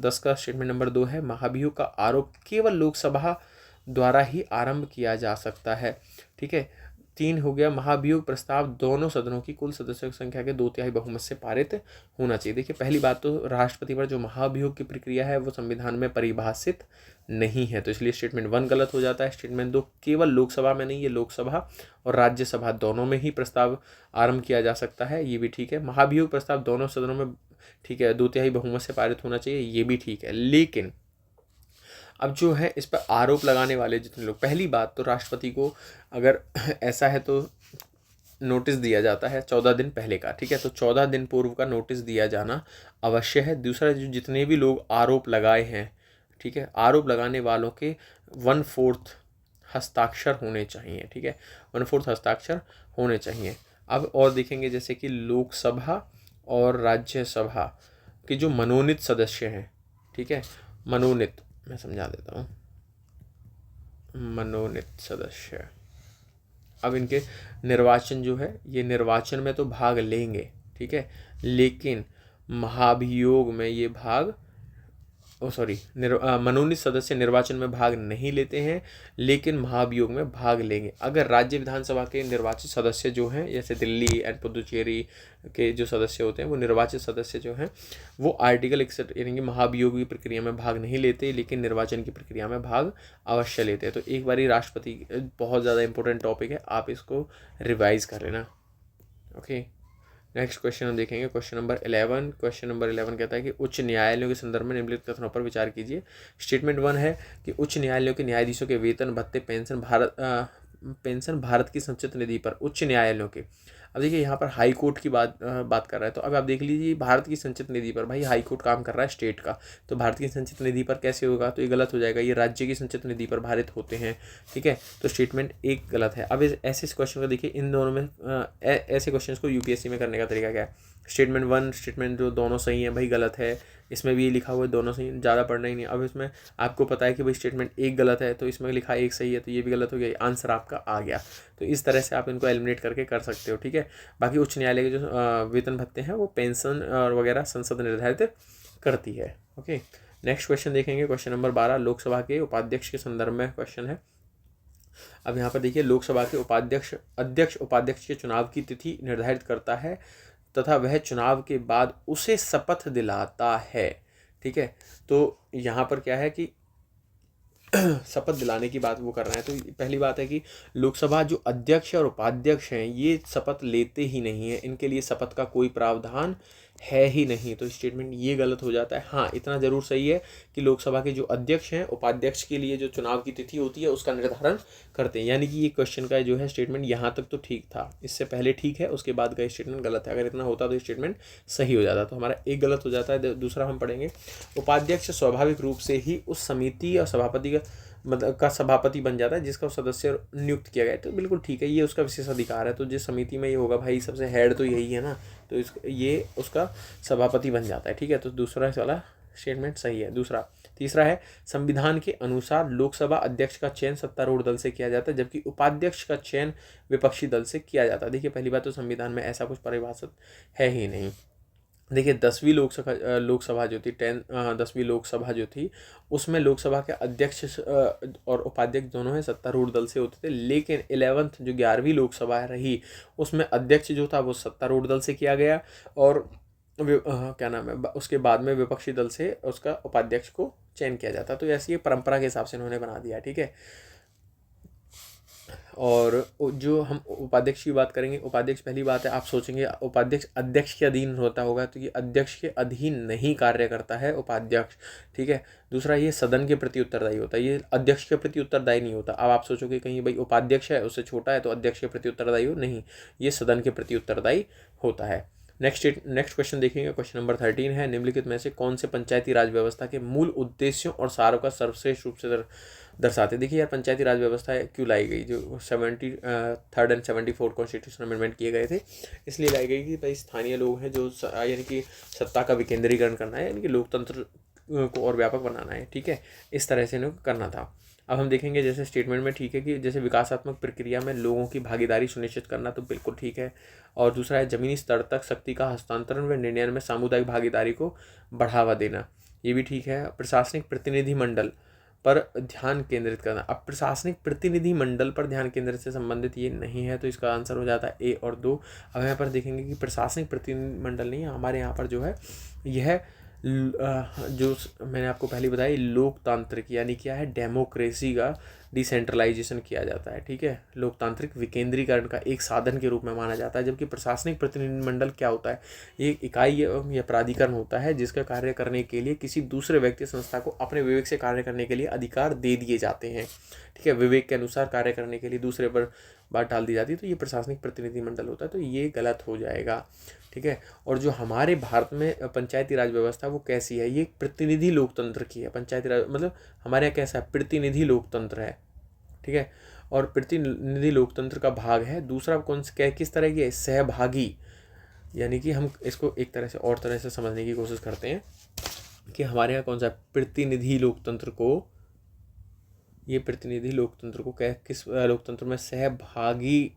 10 का स्टेटमेंट नंबर 2 है, महाभियोग का आरोप केवल लोकसभा द्वारा ही आरंभ किया जा सकता है, ठीक है। 3 हो गया, महाभियोग प्रस्ताव दोनों सदनों की कुल सदस्यों की संख्या के 2/3 बहुमत से पारित होना चाहिए। देखिए, पहली बात तो राष्ट्रपति पर जो महाभियोग की प्रक्रिया है वो संविधान में परिभाषित नहीं है, तो इसलिए स्टेटमेंट 1 गलत हो जाता है। स्टेटमेंट 2, केवल लोकसभा में नहीं, ये लोकसभा और राज्यसभा दोनों में ही प्रस्ताव आरंभ किया जा सकता है, ये भी ठीक है। महाभियोग प्रस्ताव दोनों सदनों में, ठीक है, 2/3 बहुमत से पारित होना चाहिए, ये भी ठीक है। लेकिन अब जो है इस पर आरोप लगाने वाले जितने लोग, पहली बात तो राष्ट्रपति को अगर ऐसा है तो नोटिस दिया जाता है 14 दिन पहले का, ठीक है। तो 14 दिन पूर्व का नोटिस दिया जाना अवश्य है। दूसरा, जो जितने भी लोग आरोप लगाए हैं, ठीक है, आरोप लगाने वालों के 1/4 हस्ताक्षर होने चाहिए, ठीक है, 1/4 हस्ताक्षर होने चाहिए। अब और देखेंगे जैसे कि लोकसभा और राज्यसभा के जो मनोनीत सदस्य हैं, ठीक है, मनोनीत, मैं समझा देता हूँ, मनोनीत सदस्य, अब इनके निर्वाचन जो है, ये निर्वाचन में तो भाग लेंगे, ठीक है, लेकिन महाभियोग में ये भाग मनोनीत सदस्य निर्वाचन में भाग नहीं लेते हैं, लेकिन महाभियोग में भाग लेंगे। अगर राज्य विधानसभा के निर्वाचित सदस्य जो हैं, जैसे दिल्ली एंड पुदुचेरी के जो सदस्य होते हैं, वो निर्वाचित सदस्य जो हैं वो आर्टिकल 61 यानी कि महाभियोग की प्रक्रिया में भाग नहीं लेते, लेकिन निर्वाचन की प्रक्रिया में भाग अवश्य लेते हैं। तो एक बार राष्ट्रपति बहुत ज़्यादा इंपॉर्टेंट टॉपिक है, आप इसको रिवाइज कर लेना। ओके, नेक्स्ट क्वेश्चन हम देखेंगे, क्वेश्चन नंबर 11। क्वेश्चन नंबर 11 कहता है कि उच्च न्यायालयों के संदर्भ में निम्नलिखित कथनों पर विचार कीजिए। स्टेटमेंट 1 है कि उच्च न्यायालयों के न्यायाधीशों के वेतन भत्ते पेंशन भारत की संचित निधि पर, उच्च न्यायालयों के, अब देखिए यहाँ पर हाई कोर्ट की बात कर रहा है। तो अब आप देख लीजिए भारत की संचित निधि पर, भाई हाई कोर्ट काम कर रहा है स्टेट का, तो भारत की संचित निधि पर कैसे होगा, तो ये गलत हो जाएगा, ये राज्य की संचित निधि पर भारित होते हैं, ठीक है। तो स्टेटमेंट 1 गलत है। अब ऐसे क्वेश्चन को देखिए, इन दोनों में ऐसे क्वेश्चन को यूपीएससी में करने का तरीका क्या है। स्टेटमेंट 1 स्टेटमेंट जो दोनों सही है, भाई गलत है, इसमें भी ये लिखा हुआ है दोनों सही, ज़्यादा पढ़ना ही नहीं। अब इसमें आपको पता है कि भाई स्टेटमेंट 1 गलत है, तो इसमें लिखा 1 सही है, तो ये भी गलत हो गया, आंसर आपका आ गया। तो इस तरह से आप इनको एलिमिनेट करके कर सकते हो, ठीक है। बाकी उच्च न्यायालय के जो वेतन भत्ते हैं वो पेंशन और वगैरह संसद निर्धारित करती है। ओके, नेक्स्ट क्वेश्चन देखेंगे, क्वेश्चन नंबर 12 लोकसभा के उपाध्यक्ष के संदर्भ में क्वेश्चन है। अब यहाँ पर देखिए, लोकसभा के अध्यक्ष उपाध्यक्ष के चुनाव की तिथि निर्धारित करता है तथा वह चुनाव के बाद उसे शपथ दिलाता है, ठीक है। तो यहाँ पर क्या है कि शपथ दिलाने की बात वो कर रहे हैं। तो पहली बात है कि लोकसभा जो अध्यक्ष और उपाध्यक्ष हैं ये शपथ लेते ही नहीं है, इनके लिए शपथ का कोई प्रावधान है ही नहीं, तो स्टेटमेंट ये गलत हो जाता है। हाँ, इतना ज़रूर सही है कि लोकसभा के जो अध्यक्ष हैं उपाध्यक्ष के लिए जो चुनाव की तिथि होती है उसका निर्धारण करते हैं, यानी कि ये क्वेश्चन का जो है स्टेटमेंट यहाँ तक तो ठीक था, इससे पहले ठीक है, उसके बाद का स्टेटमेंट गलत है। अगर इतना होता तो स्टेटमेंट सही हो जाता, तो हमारा 1 गलत हो जाता है। दूसरा हम पढ़ेंगे, उपाध्यक्ष स्वाभाविक रूप से ही उस समिति और सभापति का सभापति बन जाता है जिसका सदस्य नियुक्त किया गया है। तो बिल्कुल ठीक है, ये उसका विशेष अधिकार है, तो जिस समिति में ये होगा भाई सबसे हेड तो यही है ना, तो ये उसका सभापति बन जाता है, ठीक है। तो दूसरा वाला स्टेटमेंट सही है। तीसरा है, संविधान के अनुसार लोकसभा अध्यक्ष का चयन सत्तारूढ़ दल से किया जाता है जबकि उपाध्यक्ष का चयन विपक्षी दल से किया जाता है। देखिए, पहली बात तो संविधान में ऐसा कुछ परिभाषित है ही नहीं। देखिए, 10वीं लोकसभा जो थी 10वीं लोकसभा जो थी उसमें लोकसभा के अध्यक्ष और उपाध्यक्ष दोनों हैं सत्तारूढ़ दल से होते थे, लेकिन 11th जो 11वीं लोकसभा रही उसमें अध्यक्ष जो था वो सत्तारूढ़ दल से किया गया और क्या नाम है, उसके बाद में विपक्षी दल से उसका उपाध्यक्ष को चयन किया जाता। तो ऐसी परंपरा के हिसाब से इन्होंने बना दिया, ठीक है। और जो हम उपाध्यक्ष की बात करेंगे, उपाध्यक्ष पहली बात है आप सोचेंगे उपाध्यक्ष अध्यक्ष के अधीन होता होगा, तो ये अध्यक्ष के अधीन नहीं कार्य करता है उपाध्यक्ष, ठीक है। दूसरा, ये सदन के प्रति उत्तरदायी होता है, ये अध्यक्ष के प्रति उत्तरदायी नहीं होता। अब आप सोचोगे कहीं भाई उपाध्यक्ष है उससे छोटा है तो अध्यक्ष के प्रति उत्तरदायी हो, नहीं, ये सदन के प्रति उत्तरदायी होता है। नेक्स्ट क्वेश्चन देखेंगे, क्वेश्चन नंबर 13 है, निम्नलिखित में से कौन से पंचायती राज व्यवस्था के मूल उद्देश्यों और सारों का सर्वश्रेष्ठ रूप से दर्शाते। देखिए यार, पंचायती राज व्यवस्था क्यों लाई गई, जो 73rd एंड 74 कॉन्स्टिट्यूशन अमेंडमेंट किए गए थे, इसलिए लाई गई कि भाई स्थानीय लोग हैं जो यानी कि सत्ता का विकेंद्रीकरण करना है, यानी कि लोकतंत्र को और व्यापक बनाना है, ठीक है, इस तरह से इन्हें करना था। अब हम देखेंगे जैसे स्टेटमेंट में ठीक है कि जैसे विकासात्मक प्रक्रिया में लोगों की भागीदारी सुनिश्चित करना, तो बिल्कुल ठीक है। और दूसरा है जमीनी स्तर तक शक्ति का हस्तांतरण व निर्णय में सामुदायिक भागीदारी को बढ़ावा देना, ये भी ठीक है। प्रशासनिक प्रतिनिधि मंडल पर ध्यान केंद्रित करना, अब प्रशासनिक प्रतिनिधि मंडल पर ध्यान केंद्रित से संबंधित ये नहीं है, तो इसका आंसर हो जाता है ए और 2। अब यहाँ पर देखेंगे कि प्रशासनिक प्रतिनिधि मंडल नहीं है, हमारे यहाँ पर जो है यह जो मैंने आपको पहले बताया लोकतांत्रिक यानी क्या है, डेमोक्रेसी का डिसेंट्रलाइजेशन किया जाता है, ठीक है, लोकतांत्रिक विकेंद्रीकरण का एक साधन के रूप में माना जाता है। जबकि प्रशासनिक प्रतिनिधिमंडल क्या होता है, ये एक इकाई या प्राधिकरण होता है जिसका कार्य करने के लिए किसी दूसरे व्यक्ति संस्था को अपने विवेक से कार्य करने के लिए अधिकार दे दिए जाते हैं, ठीक है, विवेक के अनुसार कार्य करने के लिए दूसरे पर बात डाल दी जाती है, तो ये प्रशासनिक प्रतिनिधिमंडल होता है, तो ये गलत हो जाएगा, ठीक है। और जो हमारे भारत में पंचायती राज व्यवस्था वो कैसी है, ये प्रतिनिधि लोकतंत्र की है। पंचायती राज मतलब हमारे यहाँ कैसा है, प्रतिनिधि लोकतंत्र है, ठीक है। और प्रतिनिधि लोकतंत्र का भाग है दूसरा कौन से किस तरह की है, सहभागी, यानी कि हम इसको एक तरह से और तरह से समझने की कोशिश करते हैं कि हमारे यहाँ कौन सा प्रतिनिधि लोकतंत्र को, ये प्रतिनिधि लोकतंत्र को किस लोकतंत्र में, सहभागी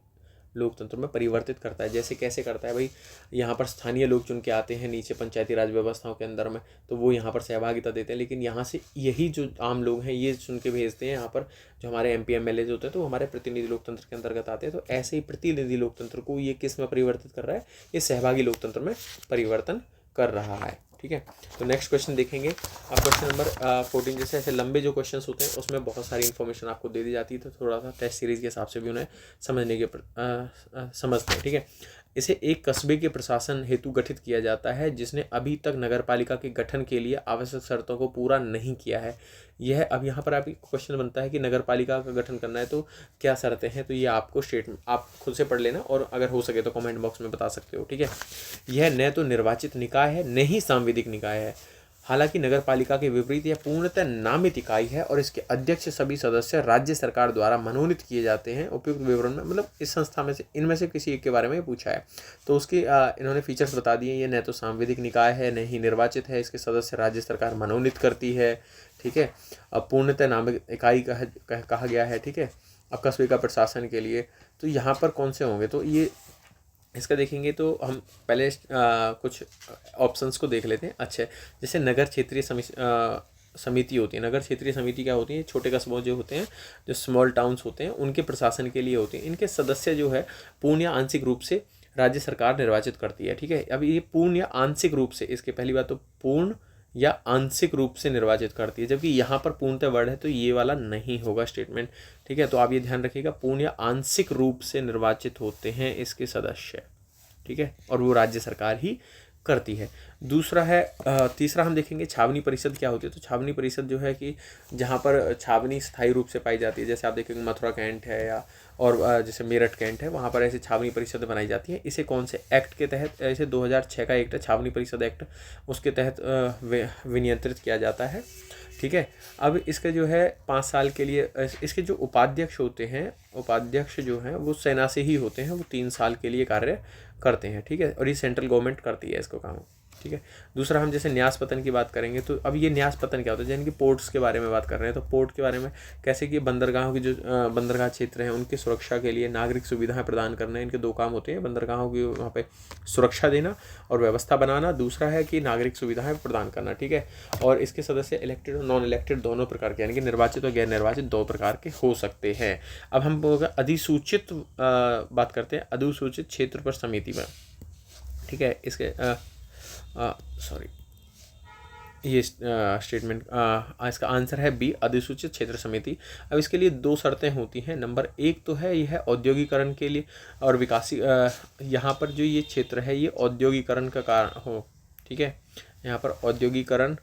लोकतंत्र में परिवर्तित करता है। जैसे कैसे करता है भाई, यहाँ पर स्थानीय लोग चुन के आते हैं नीचे पंचायती राज व्यवस्थाओं के अंदर में, तो वो यहाँ पर सहभागिता देते हैं, लेकिन यहाँ से यही जो आम लोग हैं ये चुन के भेजते हैं यहाँ पर जो हमारे MP MLA होते हैं, तो हमारे प्रतिनिधि लोकतंत्र के अंतर्गत आते हैं। तो ऐसे ही प्रतिनिधि लोकतंत्र को ये किस में परिवर्तित कर रहा है, ये सहभागी लोकतंत्र में परिवर्तन कर रहा है, ठीक है। तो नेक्स्ट क्वेश्चन देखेंगे। अब क्वेश्चन नंबर 14, जैसे ऐसे लंबे जो क्वेश्चंस होते हैं उसमें बहुत सारी इन्फॉर्मेशन आपको दे दी जाती है, तो थोड़ा सा टेस्ट सीरीज़ के हिसाब से भी उन्हें समझने के समझते हैं, ठीक है। इसे एक कस्बे के प्रशासन हेतु गठित किया जाता है जिसने अभी तक नगरपालिका के गठन के लिए आवश्यक शर्तों को पूरा नहीं किया है। यह अब यहाँ पर आपकी क्वेश्चन बनता है कि नगरपालिका का गठन करना है तो क्या शर्तें हैं, तो ये आपको स्टेटमेंट आप खुद से पढ़ लेना और अगर हो सके तो कमेंट बॉक्स में बता सकते हो, ठीक है। यह न तो निर्वाचित निकाय है न ही सांविधिक निकाय है, हालांकि नगरपालिका के विपरीत यह पूर्णतः नामित इकाई है और इसके अध्यक्ष सभी सदस्य राज्य सरकार द्वारा मनोनीत किए जाते हैं। उपयुक्त विवरण में मतलब इस संस्था में से इनमें से किसी एक के बारे में पूछा है तो उसके इन्होंने फीचर्स बता दिए। ये न तो सांविधिक निकाय है न ही निर्वाचित है, इसके सदस्य राज्य सरकार मनोनीत करती है, ठीक है। अब पूर्णतः नामित इकाई कहा गया है, ठीक है। अब कस्बे का प्रशासन के लिए तो यहाँ पर कौन से होंगे, तो ये इसका देखेंगे तो हम पहले कुछ ऑप्शंस को देख लेते हैं। अच्छा, जैसे नगर क्षेत्रीय समिति होती है। नगर क्षेत्रीय समिति क्या होती है, छोटे कस्बों जो होते हैं, जो स्मॉल टाउन्स होते हैं, उनके प्रशासन के लिए होते हैं। इनके सदस्य जो है पूर्ण या आंशिक रूप से राज्य सरकार निर्वाचित करती है, ठीक है। अब ये पूर्ण या आंशिक रूप से, इसके पहली बात तो पूर्ण या आंशिक रूप से निर्वाचित करती है, जबकि यहाँ पर पूर्णतः वर्ड है तो ये वाला नहीं होगा स्टेटमेंट, ठीक है। तो आप ये ध्यान रखिएगा, पूर्ण या आंशिक रूप से निर्वाचित होते हैं इसके सदस्य, ठीक है, और वो राज्य सरकार ही करती है। दूसरा है तीसरा हम देखेंगे छावनी परिषद क्या होती है। तो छावनी परिषद जो है कि जहाँ पर छावनी स्थायी रूप से पाई जाती है, जैसे आप देखेंगे मथुरा कैंट है या और जैसे मेरठ कैंट है, वहाँ पर ऐसे छावनी परिषद बनाई जाती है। इसे कौन से एक्ट के तहत, ऐसे 2006 का एक्ट है छावनी परिषद एक्ट, उसके तहत विनियंत्रित किया जाता है, ठीक है। अब इसके जो है 5 साल के लिए इसके जो उपाध्यक्ष होते हैं, उपाध्यक्ष जो हैं वो सेना से ही होते हैं, वो 3 साल के लिए कार्य करते हैं, ठीक है। और ये सेंट्रल गवर्नमेंट करती है इसको काम, ठीक है। दूसरा हम जैसे न्यास पतन की बात करेंगे तो अब ये न्यास पतन क्या होता है, यानी कि पोर्ट्स के बारे में बात कर रहे हैं। तो पोर्ट के बारे में कैसे कि बंदरगाहों की जो बंदरगाह क्षेत्र हैं उनकी सुरक्षा के लिए नागरिक सुविधाएं प्रदान करना, इनके 2 काम होते हैं, बंदरगाहों की वहाँ पे सुरक्षा देना और व्यवस्था बनाना, दूसरा है कि नागरिक सुविधाएं प्रदान करना, ठीक है। और इसके सदस्य इलेक्टेड और नॉन इलेक्टेड दोनों प्रकार के, यानी कि निर्वाचित और गैर निर्वाचित 2 प्रकार के हो सकते हैं। अब हम अधिसूचित बात करते हैं, अधिसूचित क्षेत्र पर समिति में, ठीक है। इसके ये स्टेटमेंट इसका आंसर है बी, अधिसूचित क्षेत्र समिति। अब इसके लिए दो शर्तें होती हैं। नंबर एक तो है, यह है औद्योगिकरण के लिए और विकासी यहाँ पर जो ये क्षेत्र है ये औद्योगिकरण का कारण हो, ठीक है, यहाँ पर औद्योगिकरण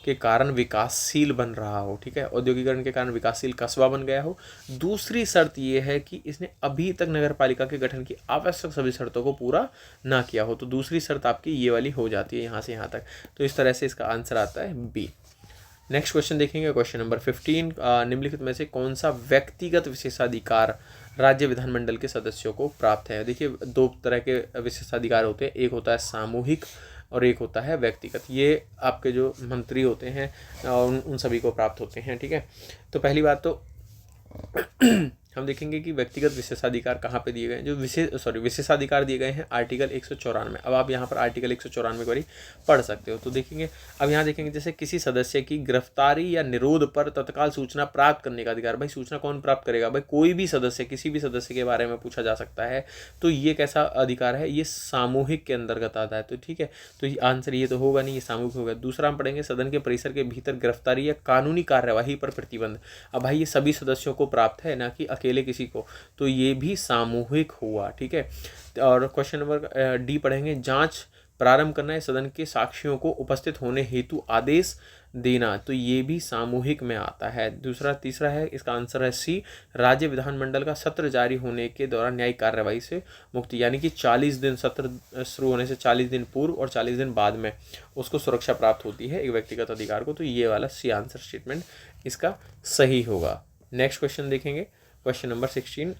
के कारण विकासशील बन रहा हो, ठीक है, औद्योगिकरण के कारण विकासशील कस्बा बन गया हो। दूसरी शर्त ये है कि इसने अभी तक नगर पालिका के गठन की आवश्यक सभी शर्तों को पूरा ना किया हो। तो दूसरी शर्त आपकी ये वाली हो जाती है यहाँ से यहाँ तक। तो इस तरह से इसका आंसर आता है बी। नेक्स्ट क्वेश्चन देखेंगे, क्वेश्चन नंबर 15, निम्नलिखित में से कौन सा व्यक्तिगत विशेषाधिकार राज्य विधानमंडल के सदस्यों को प्राप्त है। देखिए दो तरह के विशेषाधिकार होते हैं, एक होता है सामूहिक और एक होता है व्यक्तिगत। ये आपके जो मंत्री होते हैं उन सभी को प्राप्त होते हैं, ठीक है। तो पहली बात तो हम देखेंगे कि व्यक्तिगत विशेषाधिकार कहाँ पे दिए गए हैं। जो विशेषाधिकार दिए गए हैं आर्टिकल 194। अब आप यहाँ पर आर्टिकल 194 को पढ़ सकते हो। तो देखेंगे, अब यहाँ देखेंगे जैसे किसी सदस्य की गिरफ्तारी या निरोध पर तत्काल सूचना प्राप्त करने का अधिकार। भाई सूचना कौन प्राप्त करेगा? भाई कोई भी सदस्य, किसी भी सदस्य के बारे में पूछा जा सकता है। तो ये कैसा अधिकार है? ये सामूहिक के अंतर्गत आता है। तो ठीक है, तो ये आंसर ये तो होगा नहीं, ये सामूहिक होगा। दूसरा हम पढ़ेंगे सदन के परिसर के भीतर गिरफ्तारी या कानूनी कार्यवाही पर प्रतिबंध। अब भाई ये सभी सदस्यों को प्राप्त है, ना कि अकेले किसी को। तो ये भी सामूहिक हुआ, ठीक है। और क्वेश्चन नंबर डी पढ़ेंगे, जांच प्रारंभ करना है, सदन के साक्षियों को उपस्थित होने हेतु आदेश देना। तो ये भी सामूहिक में आता है। तीसरा है, इसका आंसर है सी, राज्य विधानमंडल का सत्र जारी होने के दौरान न्यायिक कार्यवाही से मुक्ति, यानी कि 40 दिन, सत्र शुरू होने से 40 दिन पूर्व और 40 दिन बाद में उसको सुरक्षा प्राप्त होती है एक व्यक्तिगत अधिकार को। तो ये वाला सी आंसर स्टेटमेंट इसका सही होगा। नेक्स्ट क्वेश्चन देखेंगे, क्वेश्चन नंबर 16,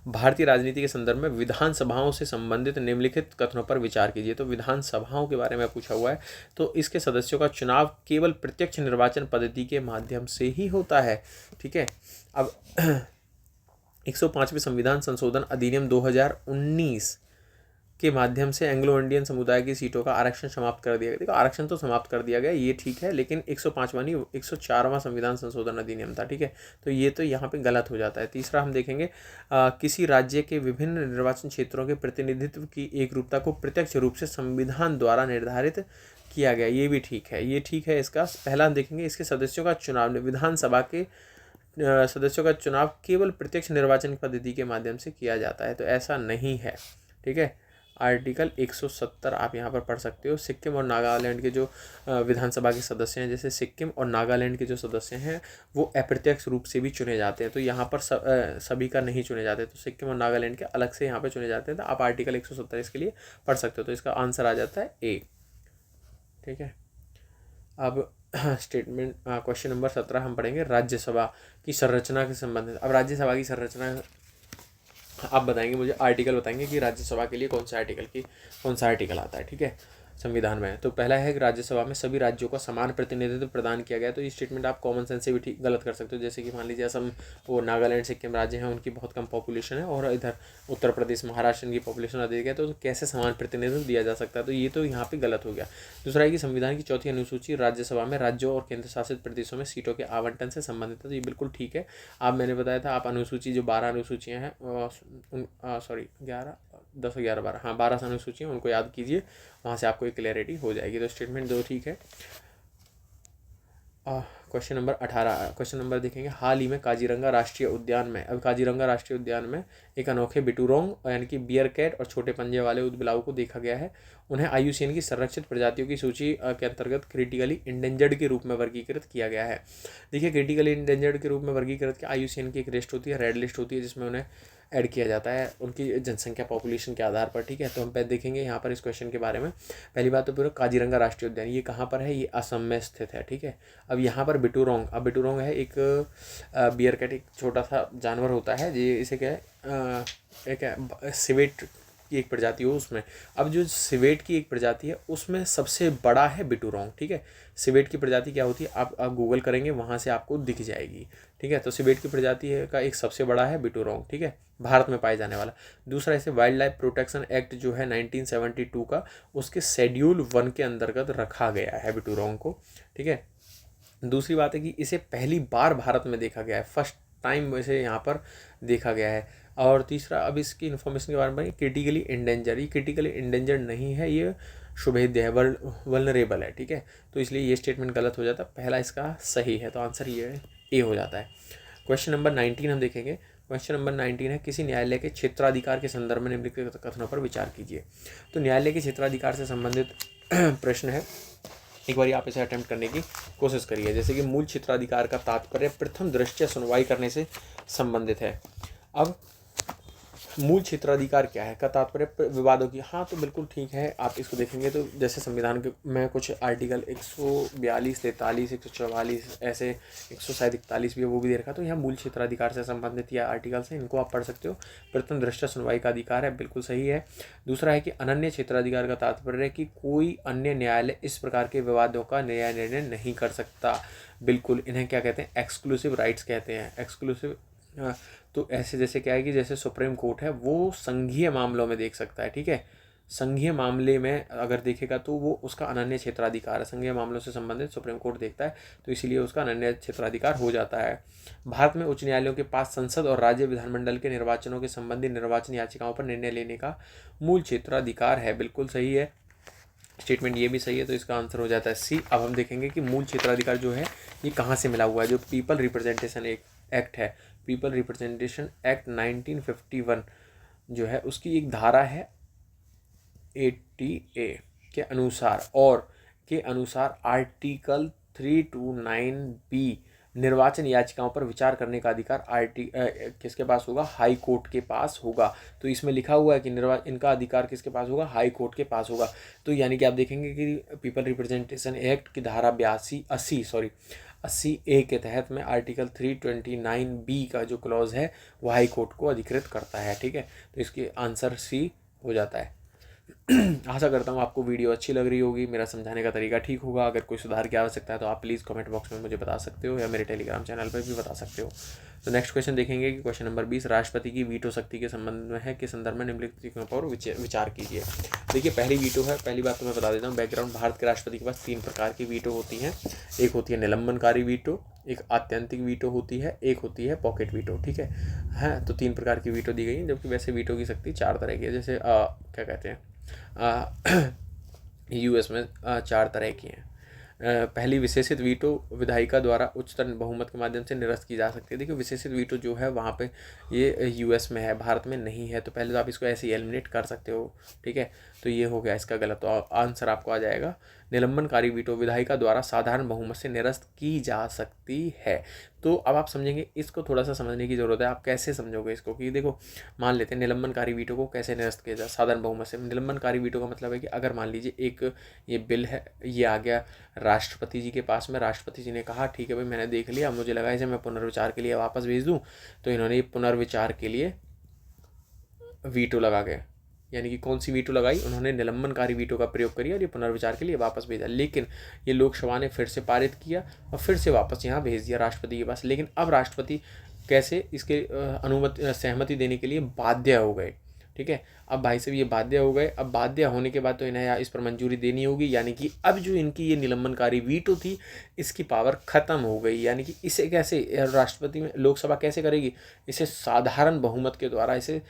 भारतीय राजनीति के संदर्भ में विधानसभाओं से संबंधित निम्नलिखित कथनों पर विचार कीजिए। तो विधानसभाओं के बारे में पूछा हुआ है। तो इसके सदस्यों का चुनाव केवल प्रत्यक्ष निर्वाचन पद्धति के माध्यम से ही होता है, ठीक है। अब 105वें संविधान संशोधन अधिनियम 2019 के माध्यम से एंग्लो इंडियन समुदाय की सीटों का आरक्षण समाप्त कर दिया गया। देखो आरक्षण तो समाप्त कर दिया गया, ये ठीक है, लेकिन 105वां नहीं 104वां संविधान संशोधन अधिनियम था, ठीक है। तो ये तो यहाँ पे गलत हो जाता है। तीसरा हम देखेंगे, किसी राज्य के विभिन्न निर्वाचन क्षेत्रों के प्रतिनिधित्व की एकरूपता को प्रत्यक्ष रूप से संविधान द्वारा निर्धारित किया गया। ये भी ठीक है, ये ठीक है। इसका पहला हम देखेंगे, इसके सदस्यों का चुनाव विधानसभा के सदस्यों का चुनाव केवल प्रत्यक्ष निर्वाचन पद्धति के माध्यम से किया जाता है। तो ऐसा नहीं है, ठीक है। आर्टिकल 170 आप यहाँ पर पढ़ सकते हो। सिक्किम और नागालैंड के जो विधानसभा के सदस्य हैं, जैसे सिक्किम और नागालैंड के जो सदस्य हैं वो अप्रत्यक्ष रूप से भी चुने जाते हैं। तो यहाँ पर सभी का नहीं चुने जाते, तो सिक्किम और नागालैंड के अलग से यहाँ पर चुने जाते हैं। तो आप आर्टिकल 170 इसके लिए पढ़ सकते हो। तो इसका आंसर आ जाता है ए, ठीक है। अब स्टेटमेंट क्वेश्चन नंबर 17 हम पढ़ेंगे, राज्यसभा की संरचना के संबंधित। अब राज्यसभा की संरचना आप बताएंगे, मुझे आर्टिकल बताएंगे कि राज्यसभा के लिए कौन सा आर्टिकल आता है, ठीक है, संविधान में। तो पहला है कि राज्यसभा में सभी राज्यों का समान प्रतिनिधित्व प्रदान किया गया। तो ये स्टेटमेंट आप कॉमन सेंस से भी ठीक गलत कर सकते हो। जैसे कि मान लीजिए असम, वो नागालैंड, सिक्किम राज्य हैं, उनकी बहुत कम पॉपुलेशन है, और इधर उत्तर प्रदेश, महाराष्ट्र की पॉपुलेशन अधिक है। तो कैसे समान प्रतिनिधित्व दिया जा सकता है? तो ये तो यहाँ पे गलत हो गया। दूसरा है कि संविधान की चौथी अनुसूची राज्यसभा में राज्यों और केंद्र शासित प्रदेशों में सीटों के आवंटन से संबंधित है। तो ये बिल्कुल ठीक है। आप मैंने बताया था, आप अनुसूची जो 12 अनुसूचियाँ हैं, 12 अनुसूचियाँ, उनको याद कीजिए, वहाँ से आपको एक क्लैरिटी हो जाएगी। तो स्टेटमेंट दो ठीक है। क्वेश्चन नंबर 18, क्वेश्चन नंबर देखेंगे, हाल ही में काजीरंगा राष्ट्रीय उद्यान में, अब काजीरंगा राष्ट्रीय उद्यान में एक अनोखे बिटूरोंग यानी कि बियर कैट और छोटे पंजे वाले ऊदबिलाव को देखा गया है। उन्हें IUCN की संरक्षित प्रजातियों की सूची के अंतर्गत क्रिटिकली इंडेंजर्ड के रूप में वर्गीकृत किया गया है। देखिए क्रिटिकली इंडेंजर्ड के रूप में वर्गीकृत किया, IUCN की एक लिस्ट होती है, रेड लिस्ट होती है, जिसमें उन्हें ऐड किया जाता है उनकी जनसंख्या, पॉपुलेशन के आधार पर, ठीक है। तो हम पहले देखेंगे यहाँ पर इस क्वेश्चन के बारे में। पहली बात तो पूरा काजीरंगा राष्ट्रीय उद्यान ये कहाँ पर है? ये असम में स्थित है, ठीक है। अब यहाँ पर बिटूरोंग, अब बिटूरोंग है एक बियर कैट, एक छोटा सा जानवर होता है, ये इसे क्या है, एक सिवेट की एक प्रजाति हो उसमें। अब जो सिवेट की एक प्रजाति है उसमें सबसे बड़ा है बिटूरोंग, ठीक है। सिवेट की प्रजाति क्या होती है, आप गूगल करेंगे वहाँ से आपको दिख जाएगी, ठीक है। तो सिवेट की प्रजाति का एक सबसे बड़ा है बिटूरोंग, ठीक है, भारत में पाए जाने वाला। दूसरा इसे वाइल्ड लाइफ प्रोटेक्शन एक्ट जो है 1972 का, उसके शेड्यूल 1 के अंतर्गत रखा गया है बिटूरोंग को, ठीक है। दूसरी बात है कि इसे पहली बार भारत में देखा गया है, फर्स्ट टाइम वैसे यहाँ पर देखा गया है। और तीसरा, अब इसकी इन्फॉर्मेशन के बारे में, क्रिटिकली इंडेंजर, ये क्रिटिकली इंडेंजर नहीं है, ये शुभेद्य है, वल्नरेबल है, ठीक है। तो इसलिए ये स्टेटमेंट गलत हो जाता है, पहला इसका सही है, तो आंसर ये ए हो जाता है। क्वेश्चन नंबर 19 हम देखेंगे। क्वेश्चन नंबर 19 है, किसी न्यायालय के क्षेत्राधिकार के संदर्भ में निम्नलिखित कथनों पर विचार कीजिए। तो न्यायालय के क्षेत्राधिकार से संबंधित प्रश्न है, एक बार आप इसे अटेम्प्ट करने की कोशिश करिए। जैसे कि मूल क्षेत्राधिकार का तात्पर्य प्रथम दृष्टया सुनवाई करने से संबंधित है। अब मूल क्षेत्राधिकार क्या है का तात्पर्य विवादों की, हाँ तो बिल्कुल ठीक है। आप इसको देखेंगे तो जैसे संविधान के में कुछ आर्टिकल 142, 43, 144 ऐसे 141 भी है, वो भी दे रखा। तो यहाँ मूल क्षेत्राधिकार से संबंधित या आर्टिकल से, इनको आप पढ़ सकते हो। प्रथम दृष्टया सुनवाई का अधिकार है, बिल्कुल सही है। दूसरा है कि अनन्य क्षेत्राधिकार का तात्पर्य है कि कोई अन्य न्यायालय इस प्रकार के विवादों का न्याय निर्णय नहीं कर सकता। बिल्कुल, इन्हें क्या कहते हैं, एक्सक्लूसिव राइट्स कहते हैं, एक्सक्लूसिव। तो ऐसे जैसे क्या है कि जैसे सुप्रीम कोर्ट है वो संघीय मामलों में देख सकता है, ठीक है। संघीय मामले में अगर देखेगा तो वो उसका अनन्य क्षेत्राधिकार है, संघीय मामलों से संबंधित सुप्रीम कोर्ट देखता है, तो इसीलिए उसका अनन्य क्षेत्राधिकार हो जाता है। भारत में उच्च न्यायालयों के पास संसद और राज्य विधानमंडल के निर्वाचनों के संबंधी निर्वाचन याचिकाओं पर निर्णय लेने का मूल क्षेत्राधिकार है, बिल्कुल सही है। स्टेटमेंट ये भी सही है, तो इसका आंसर हो जाता है सी। अब हम देखेंगे कि मूल क्षेत्राधिकार जो है ये कहाँ से मिला हुआ है। जो पीपल रिप्रेजेंटेशन एक्ट है, पीपल रिप्रेजेंटेशन एक्ट 1951 जो है, उसकी एक धारा है 80A के अनुसार आर्टिकल 329B निर्वाचन याचिकाओं पर विचार करने का अधिकार किसके पास होगा, हाई कोर्ट के पास होगा। तो इसमें लिखा हुआ है कि इनका अधिकार किसके पास होगा, हाई कोर्ट के पास होगा। तो यानी कि आप देखेंगे कि पीपल रिप्रेजेंटेशन एक्ट की धारा 80A के तहत में आर्टिकल 329B का जो क्लॉज है वो हाई कोर्ट को अधिकृत करता है, ठीक है। तो इसके आंसर सी हो जाता है। आशा करता हूँ आपको वीडियो अच्छी लग रही होगी, मेरा समझाने का तरीका ठीक होगा। अगर कोई सुधार की आवश्यकता है तो आप प्लीज़ कमेंट बॉक्स में मुझे बता सकते हो या मेरे टेलीग्राम चैनल पर भी बता सकते हो। तो नेक्स्ट क्वेश्चन देखेंगे कि क्वेश्चन नंबर 20 राष्ट्रपति की वीटो शक्ति के संबंध में है, के संदर्भ में निम्नलिखित पर विचार कीजिए। देखिए पहली वीटो है, पहली बात तो मैं बता देता हूँ बैकग्राउंड। भारत के राष्ट्रपति के पास 3 प्रकार की वीटो होती हैं। एक होती है निलंबनकारी वीटो, एक आत्यंतिक वीटो होती है, एक होती है पॉकेट वीटो, ठीक है। हाँ, तो 3 प्रकार की वीटो दी गई है, जबकि वैसे वीटो की शक्ति 4 तरह की है। जैसे क्या कहते हैं, यूएस में 4 तरह की हैं। पहली विशेषित वीटो विधायिका द्वारा उच्चतर बहुमत के माध्यम से निरस्त की जा सकती है। देखिए विशेषित वीटो जो है वहाँ पे ये यूएस में है, भारत में नहीं है, तो पहले तो आप इसको ऐसे ही एलिमिनेट कर सकते हो, ठीक है। तो ये हो गया इसका गलत, तो आंसर आपको आ जाएगा निलंबनकारी वीटो विधायिका द्वारा साधारण बहुमत से निरस्त की जा सकती है। तो अब आप समझेंगे, इसको थोड़ा सा समझने की ज़रूरत है। आप कैसे समझोगे इसको कि देखो मान लेते हैं निलंबनकारी वीटो को कैसे निरस्त किया जाए साधारण बहुमत से। निलंबनकारी वीटो का मतलब है कि अगर मान लीजिए एक ये बिल है, ये आ गया राष्ट्रपति जी के पास में, राष्ट्रपति जी ने कहा ठीक है भाई मैंने देख लिया, मुझे लगा इसे मैं पुनर्विचार के लिए वापस भेज दूँ, तो इन्होंने ये पुनर्विचार के लिए वीटो लगा गए, यानी कि कौन सी वीटो लगाई, उन्होंने निलंबनकारी वीटो का प्रयोग किया और ये पुनर्विचार के लिए वापस भेजा। लेकिन ये लोकसभा ने फिर से पारित किया और फिर से वापस यहाँ भेज दिया राष्ट्रपति के पास। लेकिन अब राष्ट्रपति कैसे इसके सहमति देने के लिए बाध्य हो गए, ठीक है। अब भाई साहब ये बाध्य हो गए, अब बाध्य होने के बाद तो इन्हें इस पर मंजूरी देनी होगी, यानी कि अब जो इनकी ये निलंबनकारी वीटो थी इसकी पावर ख़त्म हो गई। यानी कि इसे कैसे राष्ट्रपति में लोकसभा कैसे करेगी, इसे साधारण बहुमत के द्वारा इसे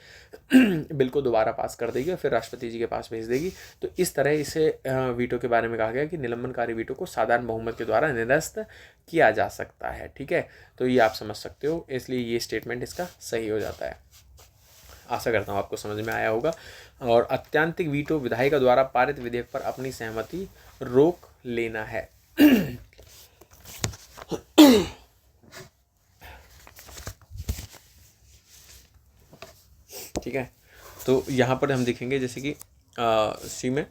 बिल को दोबारा पास कर देगी और फिर राष्ट्रपति जी के पास भेज देगी। तो इस तरह इसे वीटो के बारे में कहा गया कि निलंबनकारी वीटो को साधारण बहुमत के द्वारा निरस्त किया जा सकता है, ठीक है। तो ये आप समझ सकते हो, इसलिए ये स्टेटमेंट इसका सही हो जाता है। आशा करता हूँ आपको समझ में आया होगा। और अत्यंतिक वीटो विधायिका द्वारा पारित विधेयक पर अपनी सहमति रोक लेना है। ठीक है, तो यहाँ पर हम देखेंगे जैसे कि सी में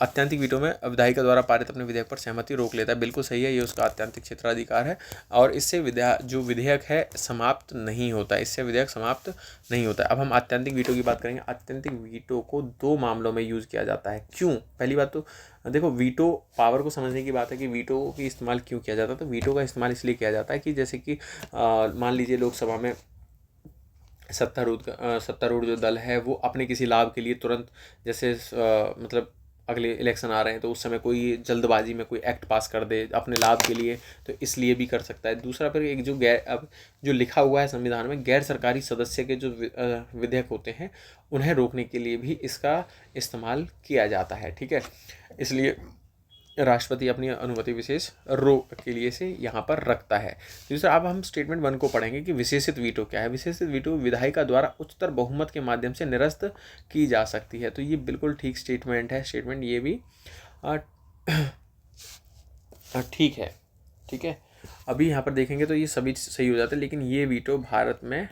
अत्यंतिक वीटो में विधायिका द्वारा पारित अपने विधेयक पर सहमति रोक लेता है, बिल्कुल सही है, ये उसका अत्यंतिक क्षेत्राधिकार है। और इससे जो विधेयक है समाप्त नहीं होता, इससे विधेयक समाप्त नहीं होता। अब हम अत्यंतिक वीटो की बात करेंगे। अत्यंतिक वीटो को 2 मामलों में यूज़ किया जाता है। क्यों? पहली बात तो देखो वीटो पावर को समझने की बात है कि वीटो की इस्तेमाल क्यों किया जाता है। तो वीटो का इस्तेमाल इसलिए किया जाता है कि जैसे कि मान लीजिए लोकसभा में सत्तारूढ़ जो दल है वो अपने किसी लाभ के लिए तुरंत जैसे मतलब अगले इलेक्शन आ रहे हैं तो उस समय कोई जल्दबाजी में कोई एक्ट पास कर दे अपने लाभ के लिए, तो इसलिए भी कर सकता है। दूसरा फिर एक जो अब जो लिखा हुआ है संविधान में, गैर सरकारी सदस्य के जो विधेयक होते हैं उन्हें रोकने के लिए भी इसका इस्तेमाल किया जाता है, ठीक है। इसलिए राष्ट्रपति अपनी अनुमति विशेष रोक के लिए से यहाँ पर रखता है। दूसरा, अब हम स्टेटमेंट 1 को पढ़ेंगे कि विशेषित वीटो क्या है। विशेषित वीटो विधायिका द्वारा उच्चतर बहुमत के माध्यम से निरस्त की जा सकती है। तो ये बिल्कुल ठीक स्टेटमेंट है। स्टेटमेंट ये भी ठीक है, ठीक है। अभी यहाँ पर देखेंगे तो ये सभी सही हो जाते हैं, लेकिन ये वीटो भारत में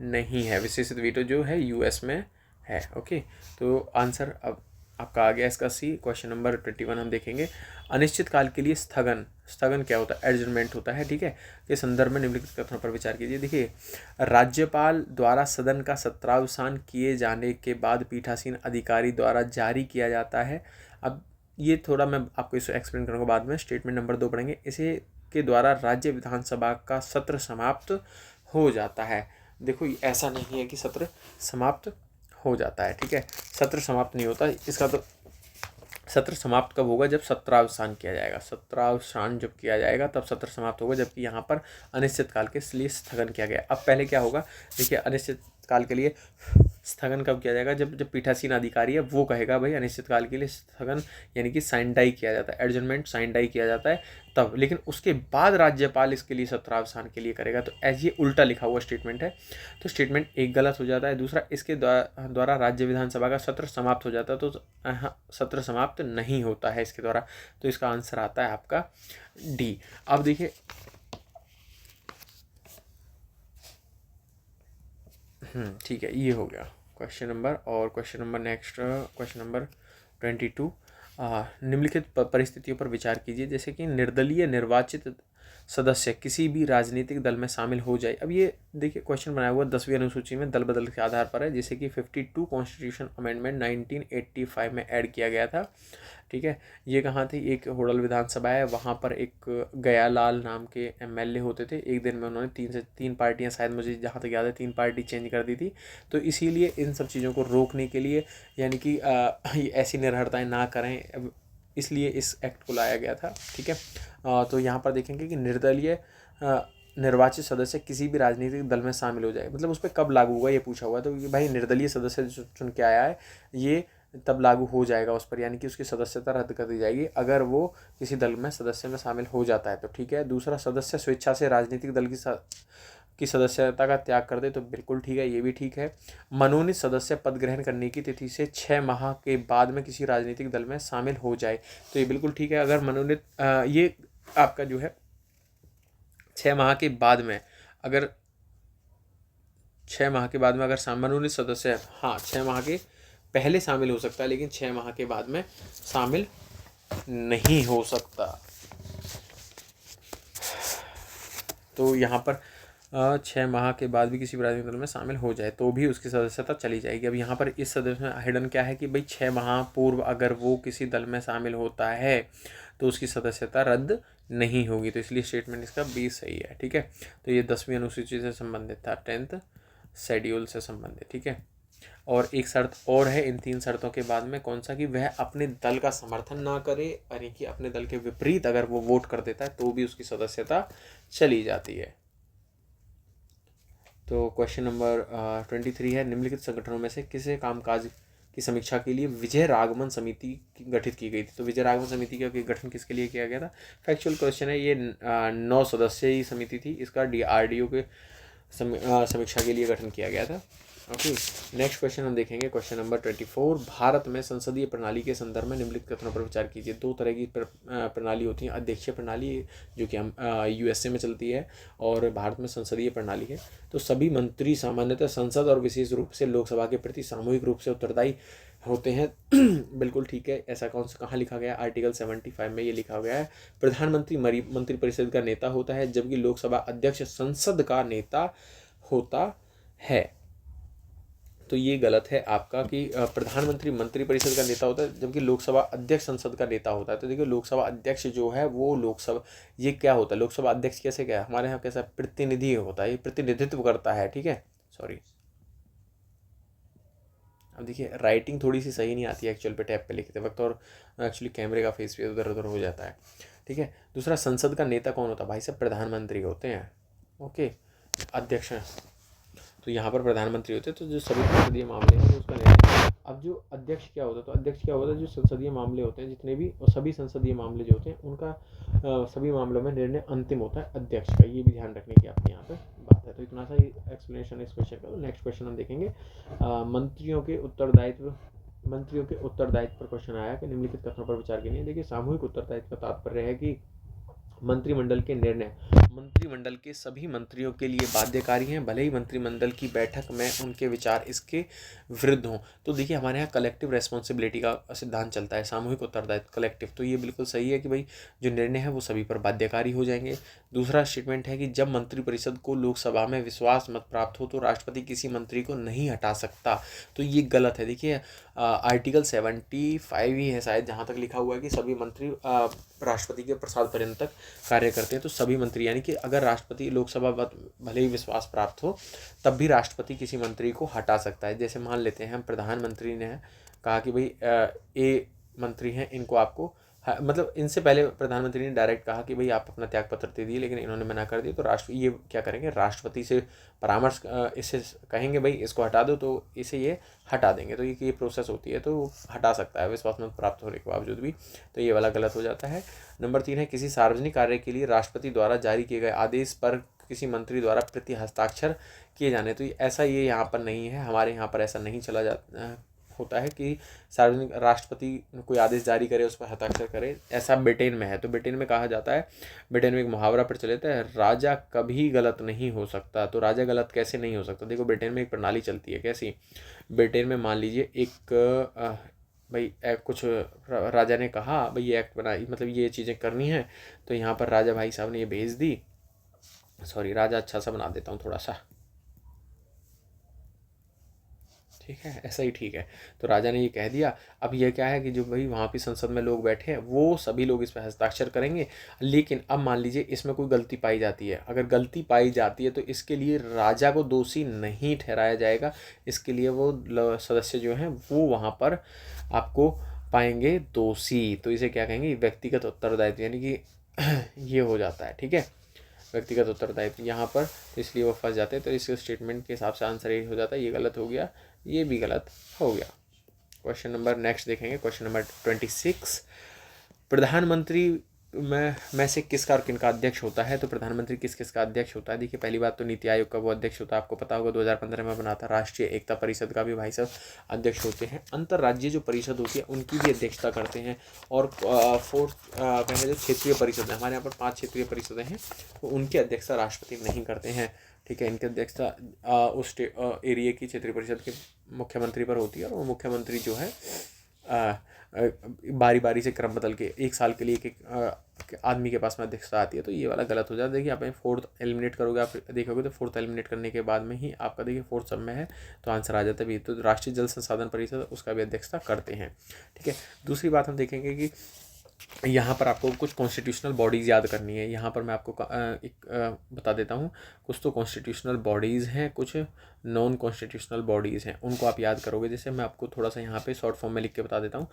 नहीं है। विशेषित वीटो जो है यूएस में है। ओके, तो आंसर अब आपका आ गया इसका सी। क्वेश्चन नंबर 21 हम देखेंगे। अनिश्चित काल के लिए स्थगन, स्थगन क्या होता है? एडजर्नमेंट होता है, ठीक है। के संदर्भ में निम्नलिखित कथनों पर विचार कीजिए। देखिए, राज्यपाल द्वारा सदन का सत्रावसान किए जाने के बाद पीठासीन अधिकारी द्वारा जारी किया जाता है। अब ये थोड़ा मैं आपको इसे एक्सप्लेन करूँगा बाद में। स्टेटमेंट नंबर 2 पढ़ेंगे। इसे के द्वारा राज्य विधानसभा का सत्र समाप्त हो जाता है। देखो, ऐसा नहीं है कि सत्र समाप्त हो जाता है, ठीक है। सत्र समाप्त नहीं होता इसका। तो सत्र समाप्त कब होगा? जब सत्रावसान किया जाएगा। सत्रावसान जब किया जाएगा तब सत्र समाप्त होगा, जबकि यहाँ पर अनिश्चित काल के लिए स्थगन किया गया। अब पहले क्या होगा, देखिए, अनिश्चित काल के लिए स्थगन कब किया जाएगा? जब पीठासीन अधिकारी है वो कहेगा भाई अनिश्चित काल के लिए स्थगन, यानी कि साइन डाई किया जाता है, एडजर्नमेंट साइन डाई किया जाता है तब। लेकिन उसके बाद राज्यपाल इसके लिए सत्रावसान के लिए करेगा। तो ऐसे ये उल्टा लिखा हुआ स्टेटमेंट है, तो स्टेटमेंट एक गलत हो जाता है। दूसरा, इसके द्वारा राज्य विधानसभा का सत्र समाप्त हो जाता है, तो सत्र समाप्त नहीं होता है इसके द्वारा। तो इसका आंसर आता है आपका डी। अब देखिए, ठीक है, ये हो गया क्वेश्चन नंबर। और question number next, question number 22। निम्नलिखित परिस्थितियों पर विचार कीजिए, जैसे कि निर्दलीय निर्वाचित सदस्य किसी भी राजनीतिक दल में शामिल हो जाए। अब ये देखिए, क्वेश्चन बनाया हुआ 10वीं अनुसूची में दल बदल के आधार पर है, जैसे कि 52 कॉन्स्टिट्यूशन अमेंडमेंट 1985 में ऐड किया गया था, ठीक है। ये कहाँ थी? एक होडल विधानसभा है, वहाँ पर एक गयालाल नाम के एमएलए होते थे। एक दिन में उन्होंने 3 से 3 पार्टियाँ, शायद मुझे जहाँ तक याद है 3 पार्टी चेंज कर दी थी। तो इसीलिए इन सब चीज़ों को रोकने के लिए, यानी कि ऐसी निर्भरताएँ ना करें, इसलिए इस एक्ट को लाया गया था, ठीक है। तो यहाँ पर देखेंगे कि निर्दलीय निर्वाचित सदस्य किसी भी राजनीतिक दल में शामिल हो जाए, मतलब उस पर कब लागू होगा ये पूछा हुआ है। तो भाई निर्दलीय सदस्य जो चुन के आया है ये तब लागू हो जाएगा उस पर, यानी कि उसकी सदस्यता रद्द कर दी जाएगी अगर वो किसी दल में सदस्य में शामिल हो जाता है तो, ठीक है। दूसरा, सदस्य स्वेच्छा से राजनीतिक दल की सदस्यता का त्याग कर दे, तो बिल्कुल ठीक है, ये भी ठीक है। मनोनीत सदस्य पद ग्रहण करने की तिथि से 6 माह के बाद में किसी राजनीतिक दल में शामिल हो जाए, तो ये बिल्कुल ठीक है। अगर मनोनीत ये आपका जो है 6 माह के बाद में, अगर 6 माह के बाद में अगर मनोनीत सदस्य, हाँ 6 माह के पहले शामिल हो सकता है, लेकिन 6 माह के बाद में शामिल नहीं हो सकता। तो यहाँ पर 6 माह के बाद भी किसी राजनीतिक दल में शामिल हो जाए तो भी उसकी सदस्यता चली जाएगी। अब यहाँ पर इस सदस्य में हिडन क्या है कि भाई 6 माह पूर्व अगर वो किसी दल में शामिल होता है तो उसकी सदस्यता रद्द नहीं होगी, तो इसलिए स्टेटमेंट इसका बी सही है, ठीक है। तो ये 10वीं अनुसूची से संबंधित था, 10th शेड्यूल से संबंधित, ठीक है। और एक शर्त और है इन 3 शर्तों के बाद में, कौन सा? कि वह अपने दल का समर्थन ना करे, यानी कि अपने दल के विपरीत अगर वो वोट कर देता है तो भी उसकी सदस्यता चली जाती है। तो क्वेश्चन नंबर 23 है, निम्नलिखित संगठनों में से किसे कामकाज की समीक्षा के लिए विजय राघवन समिति गठित की गई थी? तो विजय राघवन समिति का गठन किसके लिए किया गया था? फैक्चुअल क्वेश्चन है ये। 9 सदस्यीय समिति थी, इसका DRDO के समीक्षा के लिए गठन किया गया था। ओके, नेक्स्ट क्वेश्चन हम देखेंगे, क्वेश्चन नंबर 24। भारत में संसदीय प्रणाली के संदर्भ में निम्नलिखित कथनों पर विचार कीजिए। 2 तरह की प्रणाली होती है, अध्यक्षीय प्रणाली जो कि हम USA में चलती है, और भारत में संसदीय प्रणाली है। तो सभी मंत्री सामान्यतः संसद और विशेष रूप से लोकसभा के प्रति सामूहिक रूप से उत्तरदायी होते हैं। बिल्कुल ठीक है। ऐसा कहाँ लिखा गया? आर्टिकल 75 में ये लिखा गया है। प्रधानमंत्री मंत्रिपरिषद का नेता होता है, जबकि लोकसभा अध्यक्ष संसद का नेता होता है। तो ये गलत है आपका कि प्रधानमंत्री मंत्रिपरिषद का नेता होता है जबकि लोकसभा अध्यक्ष संसद का नेता होता है। तो देखिए, लोकसभा अध्यक्ष जो है वो लोकसभा, ये क्या होता है? लोकसभा अध्यक्ष कैसे, क्या हमारे यहाँ कैसा प्रतिनिधि होता है, ये प्रतिनिधित्व करता है, ठीक है। सॉरी, अब देखिए राइटिंग थोड़ी सी सही नहीं आती है एक्चुअल पे टैब पे लिखते वक्त, और एक्चुअली कैमरे का फेस भी उधर उधर हो जाता है, ठीक है। दूसरा, संसद का नेता कौन होता है? भाई साहब प्रधानमंत्री होते हैं, ओके। अध्यक्ष, तो यहाँ पर प्रधानमंत्री होते हैं, तो जो सभी संसदीय मामले हैं वो उसका निर्णय। अब जो अध्यक्ष क्या होता है, तो अध्यक्ष क्या होता है, जो संसदीय मामले होते हैं जितने भी, और सभी संसदीय मामले जो होते हैं उनका सभी मामलों में निर्णय अंतिम होता है अध्यक्ष का। ये भी ध्यान रखने की आपके यहाँ पे बात है। तो इतना सा ही एक्सप्लेनेशन इस क्वेश्चन का। तो नेक्स्ट क्वेश्चन हम देखेंगे, मंत्रियों के उत्तरदायित्व पर क्वेश्चन आया कि निम्नलिखित कथनों पर विचार कीजिए। देखिए सामूहिक उत्तरदायित्व का तात्पर्य है कि मंत्रिमंडल के निर्णय मंत्रिमंडल के सभी मंत्रियों के लिए बाध्यकारी हैं, भले ही मंत्रिमंडल की बैठक में उनके विचार इसके विरुद्ध हों। तो देखिए हमारे यहाँ कलेक्टिव रेस्पॉन्सिबिलिटी का सिद्धांत चलता है, सामूहिक उत्तरदायित्व कलेक्टिव, तो ये बिल्कुल सही है कि भाई जो निर्णय है वो सभी पर बाध्यकारी हो जाएंगे। दूसरा स्टेटमेंट है कि जब मंत्रिपरिषद को लोकसभा में विश्वास मत प्राप्त हो तो राष्ट्रपति किसी मंत्री को नहीं हटा सकता, तो ये गलत है। देखिए आर्टिकल 75 ही है शायद, जहाँ तक लिखा हुआ है कि सभी मंत्री राष्ट्रपति के प्रसाद पर्यंत तक कार्य करते हैं। तो सभी मंत्री, यानी कि अगर राष्ट्रपति लोकसभा भले ही विश्वास प्राप्त हो तब भी राष्ट्रपति किसी मंत्री को हटा सकता है। जैसे मान लेते हैं हम, प्रधानमंत्री ने कहा कि भाई ए मंत्री हैं, इनको आपको मतलब इनसे पहले प्रधानमंत्री ने डायरेक्ट कहा कि भाई आप अपना त्याग पत्र दे दिए, लेकिन इन्होंने मना कर दिया, तो ये क्या करेंगे, राष्ट्रपति से परामर्श इससे कहेंगे भाई इसको हटा दो, तो इसे ये हटा देंगे। तो ये प्रोसेस होती है, तो हटा सकता है विश्वास मत प्राप्त होने के बावजूद भी। तो ये वाला गलत हो जाता है। नंबर 3 है, किसी सार्वजनिक कार्य के लिए राष्ट्रपति द्वारा जारी किए गए आदेश पर किसी मंत्री द्वारा प्रति हस्ताक्षर किए जाने, तो ऐसा ये यहाँ पर नहीं है, हमारे यहाँ पर ऐसा नहीं चला जाता होता है कि सार्वजनिक राष्ट्रपति कोई आदेश जारी करे उस पर हस्ताक्षर करे, ऐसा ब्रिटेन में है। तो ब्रिटेन में कहा जाता है, ब्रिटेन में एक मुहावरा प्रचलित है, राजा कभी गलत नहीं हो सकता। तो राजा गलत कैसे नहीं हो सकता? देखो ब्रिटेन में एक प्रणाली चलती है, कैसी? ब्रिटेन में मान लीजिए एक भाई कुछ राजा ने कहा भाई ये एक्ट बनाई, मतलब ये चीज़ें करनी है, तो यहाँ पर राजा भाई साहब ने ये भेज दी, सॉरी राजा अच्छा सा बना देता हूँ थोड़ा सा, ठीक है, ऐसा ही ठीक है। तो राजा ने ये कह दिया, अब ये क्या है कि जो भाई वहाँ पे संसद में लोग बैठे हैं वो सभी लोग इस पर हस्ताक्षर करेंगे। लेकिन अब मान लीजिए इसमें कोई गलती पाई जाती है, अगर गलती पाई जाती है तो इसके लिए राजा को दोषी नहीं ठहराया जाएगा, इसके लिए वो सदस्य जो हैं वो वहाँ पर आपको पाएंगे दोषी। तो इसे क्या कहेंगे, व्यक्तिगत उत्तरदायित्व, यानी कि ये हो जाता है, ठीक है, व्यक्तिगत उत्तरदायित्व यहाँ पर, तो इसलिए वो फंस जाते हैं। तो इस स्टेटमेंट के हिसाब से आंसर ये हो जाता है, ये गलत हो गया, ये भी गलत हो गया। क्वेश्चन नंबर नेक्स्ट देखेंगे, क्वेश्चन नंबर 26, प्रधानमंत्री में से किसका और किनका अध्यक्ष होता है? तो प्रधानमंत्री किस किस का अध्यक्ष होता है? देखिए पहली बात तो नीति आयोग का वो अध्यक्ष होता है, आपको पता होगा 2015 में बना था। राष्ट्रीय एकता परिषद का भी भाई साहब अध्यक्ष होते हैं। अंतर्राज्यीय जो परिषद होती है उनकी भी अध्यक्षता करते हैं। और फोर्थ कहें जो क्षेत्रीय परिषद है, हमारे यहाँ पर 5 क्षेत्रीय परिषदें हैं, तो उनकी अध्यक्षता राष्ट्रपति नहीं करते हैं, ठीक है। इनकी अध्यक्षता उस एरिया की क्षेत्रीय परिषद के मुख्यमंत्री पर होती है, और वो मुख्यमंत्री जो है बारी बारी से क्रम बदल के 1 साल के लिए एक आदमी के पास में अध्यक्षता आती है। तो ये वाला गलत हो जाता है। देखिए आप 4th एलिमिनेट करोगे, आप देखोगे तो 4th एलिमिनेट करने के बाद में ही आपका देखिए 4th सब में है, तो आंसर आ जाता है भी। तो राष्ट्रीय जल संसाधन परिषद उसका भी अध्यक्षता करते हैं, ठीक है। दूसरी बात हम देखेंगे कि यहाँ पर आपको कुछ कॉन्स्टिट्यूशनल बॉडीज़ याद करनी है। यहाँ पर मैं आपको एक बता देता हूँ, कुछ तो कॉन्स्टिट्यूशनल बॉडीज़ हैं, कुछ नॉन कॉन्स्टिट्यूशनल बॉडीज़ हैं, उनको आप याद करोगे। जैसे मैं आपको थोड़ा सा यहाँ पे शॉर्ट फॉर्म में लिख के बता देता हूँ।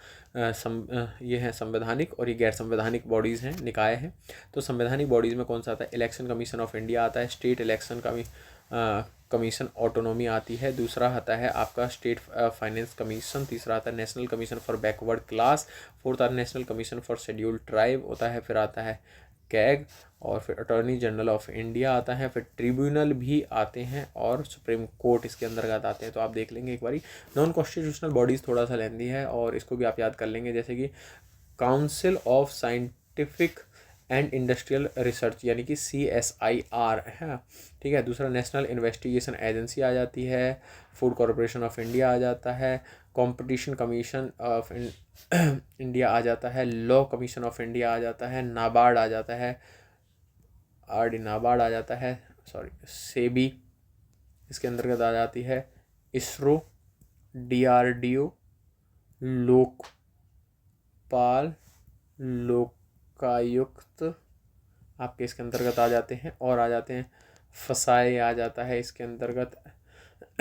ये है संवैधानिक और ये गैर संवैधानिक बॉडीज़ हैं, निकाय हैं। तो संवैधानिक बॉडीज़ में कौन सा आता है? इलेक्शन कमीशन ऑफ इंडिया आता है, स्टेट इलेक्शन कमीशन ऑटोनोमी आती है, दूसरा आता है आपका स्टेट फाइनेंस कमीशन, तीसरा आता है national commission for backward class, fourth आता है national commission for scheduled tribe होता है, फिर आता है कैग, और फिर अटॉर्नी जनरल ऑफ इंडिया आता है, फिर ट्रिब्यूनल भी आते हैं, और सुप्रीम कोर्ट इसके अंतर्गत आते हैं। तो आप देख लेंगे एक बारी। नॉन कॉन्स्टिट्यूशनल बॉडीज़ थोड़ा सा लेंदी है और इसको भी आप याद कर लेंगे, जैसे कि council of scientific and industrial research, यानी कि CSIR है, ठीक है। दूसरा नेशनल इन्वेस्टिगेशन एजेंसी आ जाती है, फूड कॉरपोरेशन ऑफ इंडिया आ जाता है, कंपटीशन कमीशन ऑफ इंडिया आ जाता है, लॉ कमीशन ऑफ इंडिया आ जाता है, नाबार्ड आ जाता है, नाबार्ड आ जाता है, सॉरी सेबी इसके अंतर्गत आ जाती है, इसरो, DRDO, लोकपाल, लोकायुक्त आपके इसके अंतर्गत आ जाते हैं, और आ जाते हैं फसाए आ जाता है इसके अंतर्गत,